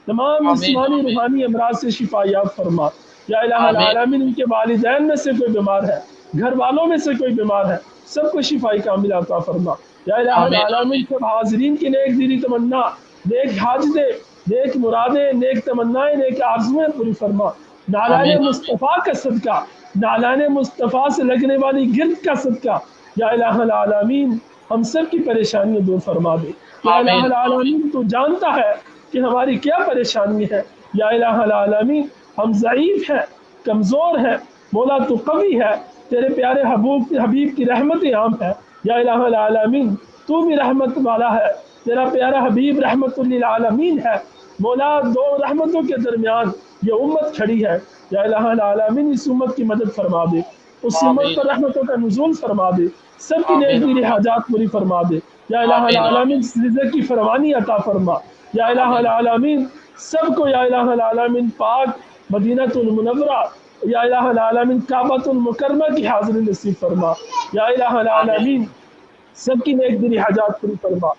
تمام جسمانی روحانی امراض سے شفا یاب فرما. یا الہ العالمین ان کے والدین میں سے کوئی بیمار ہے، گھر والوں میں سے کوئی بیمار ہے، سب کو شفاء کاملہ عطا فرما. یا الہ العالمین سب حاضرین کی نیک دلی تمنا، نیک حاجتیں، نیک مرادیں، نیک تمنائیں، نیک آرزویں پوری فرما. نالان مصطفیٰ کا صدقہ، نالان مصطفیٰ سے لگنے والی گرد کا صدقہ، یا الہ العالمین ہم سب کی پریشانیاں دور فرما دے. یا الہ العالمین تو جانتا ہے کہ ہماری کیا پریشانی ہے. یا الہ العالمین ہم ضعیف ہیں، کمزور ہیں، مولا تو قوی ہے، تیرے پیارے حبیب کی رحمت عام ہے. یا الہ العالمین تو بھی رحمت والا ہے، تیرا پیارا حبیب رحمت للعالمین ہے. مولا دو رحمتوں کے درمیان یہ امت کھڑی ہے. یا الہ العالمین اس امت کی مدد فرما دے، اس امت پر رحمتوں کا نزول فرما دے، سب کی نیک دلی حاجات پوری فرما دے. یا الہ العالمین رزق کی فراوانی عطا فرما. یا الہ العالمین سب کو یا الہ العالمین پاک مدینہ المنورہ، یا الہ العالمین کعبۃ المکرمہ کی حاضری نصیب فرما. یا الہ العالمین سب کی نیک دلی حاجات پوری فرما.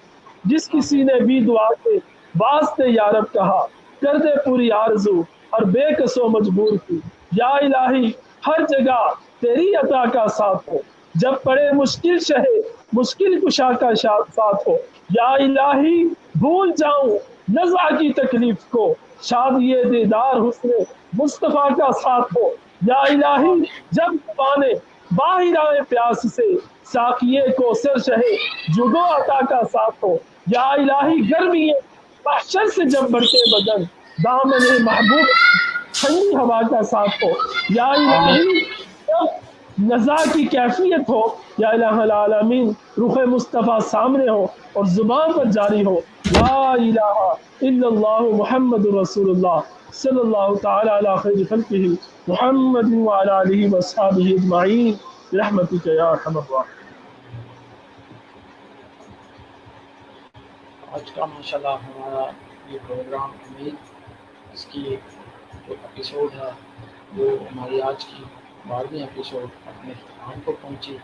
جس کسی نے بھی دعا سے واسطے یا رب کہا، کر دے پوری آرزو اور بے کسو مجبور کی. یا الہی ہر جگہ تیری عطا کا ساتھ ہو، جب پڑے مشکل شہے مشکل کشا کا ساتھ ہو. یا الہی بھول جاؤں نزع کی تکلیف کو، شاد یہ دیدار حسن مصطفیٰ کا ساتھ ہو. یا الہی جب زبانیں باہر آئے پیاس سے، ساقیے کو سر شہے جدو عطا کا ساتھ ہو. یا الہی گرمی محشر سے جب بڑھتے بدن، دامن محبوب ٹھنڈی ہوا کا ساتھ ہو. یا الہی جب نزا کی کیفیت ہو، یا الہ العالمین روح مصطفیٰ سامنے ہو اور زبان پر جاری ہو، لا الہ الا اللہ محمد رسول اللہ صلی اللہ تعالی علی خیر خلقہ محمد وعلی آلہ وصحبہ اجمعین برحمتک یا ارحم الراحمین. آج کا ماشاءاللہ ہمارا یہ پروگرام امید اس کی جو ایپیسوڈ ہے وہ ہماری آج کی 12ویں ایپیسوڈ اپنے اختتام کو پہنچی.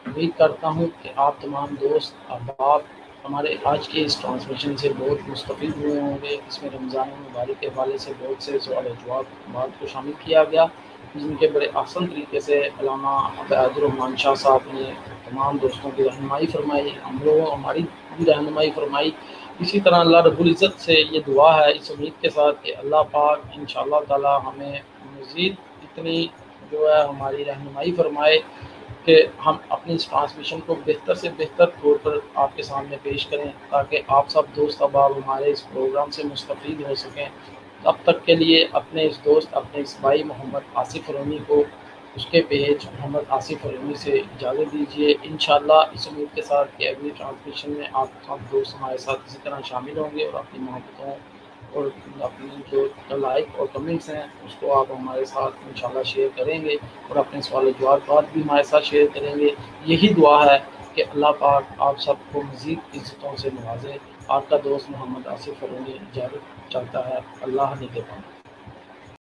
امید کرتا ہوں کہ آپ تمام دوست احباب ہمارے آج کے اس ٹرانسمیشن سے بہت مستفید ہوئے ہوں گے. اس میں رمضان مبارک کے حوالے سے بہت سے سوال و جواب بات کو شامل کیا گیا، جن کے بڑے آسان طریقے سے علامہ عبد الرحمن شاہ صاحب نے تمام دوستوں کی رہنمائی فرمائی، ہم لوگوں ہماری بھی رہنمائی فرمائی. اسی طرح اللہ رب العزت سے یہ دعا ہے اس امید کے ساتھ کہ اللہ پاک انشاءاللہ تعالی ہمیں مزید اتنی جو ہے ہماری رہنمائی فرمائے کہ ہم اپنی اس ٹرانسمیشن کو بہتر سے بہتر طور پر آپ کے سامنے پیش کریں تاکہ آپ سب دوست احباب ہمارے اس پروگرام سے مستفید ہو سکیں۔ اب تک کے لیے اپنے اس دوست اپنے اس بھائی محمد آصف رونی کو اس کے پیج محمد آصف رونی سے اجازت دیجیے، انشاءاللہ اس امید کے ساتھ کہ اگلی ٹرانسمیشن میں آپ سب دوست ہمارے ساتھ اسی طرح شامل ہوں گے اور اپنی محبتوں اور اپنی جو لائک اور کمنٹس ہیں اس کو آپ ہمارے ساتھ انشاءاللہ شیئر کریں گے اور اپنے سوال و جوابات بھی ہمارے ساتھ شیئر کریں گے۔ یہی دعا ہے کہ اللہ پاک آپ سب کو مزید عزتوں سے نوازے۔ آپ کا دوست محمد آصف رونی اجازت چاہتا ہے۔ اللہ نگہبان۔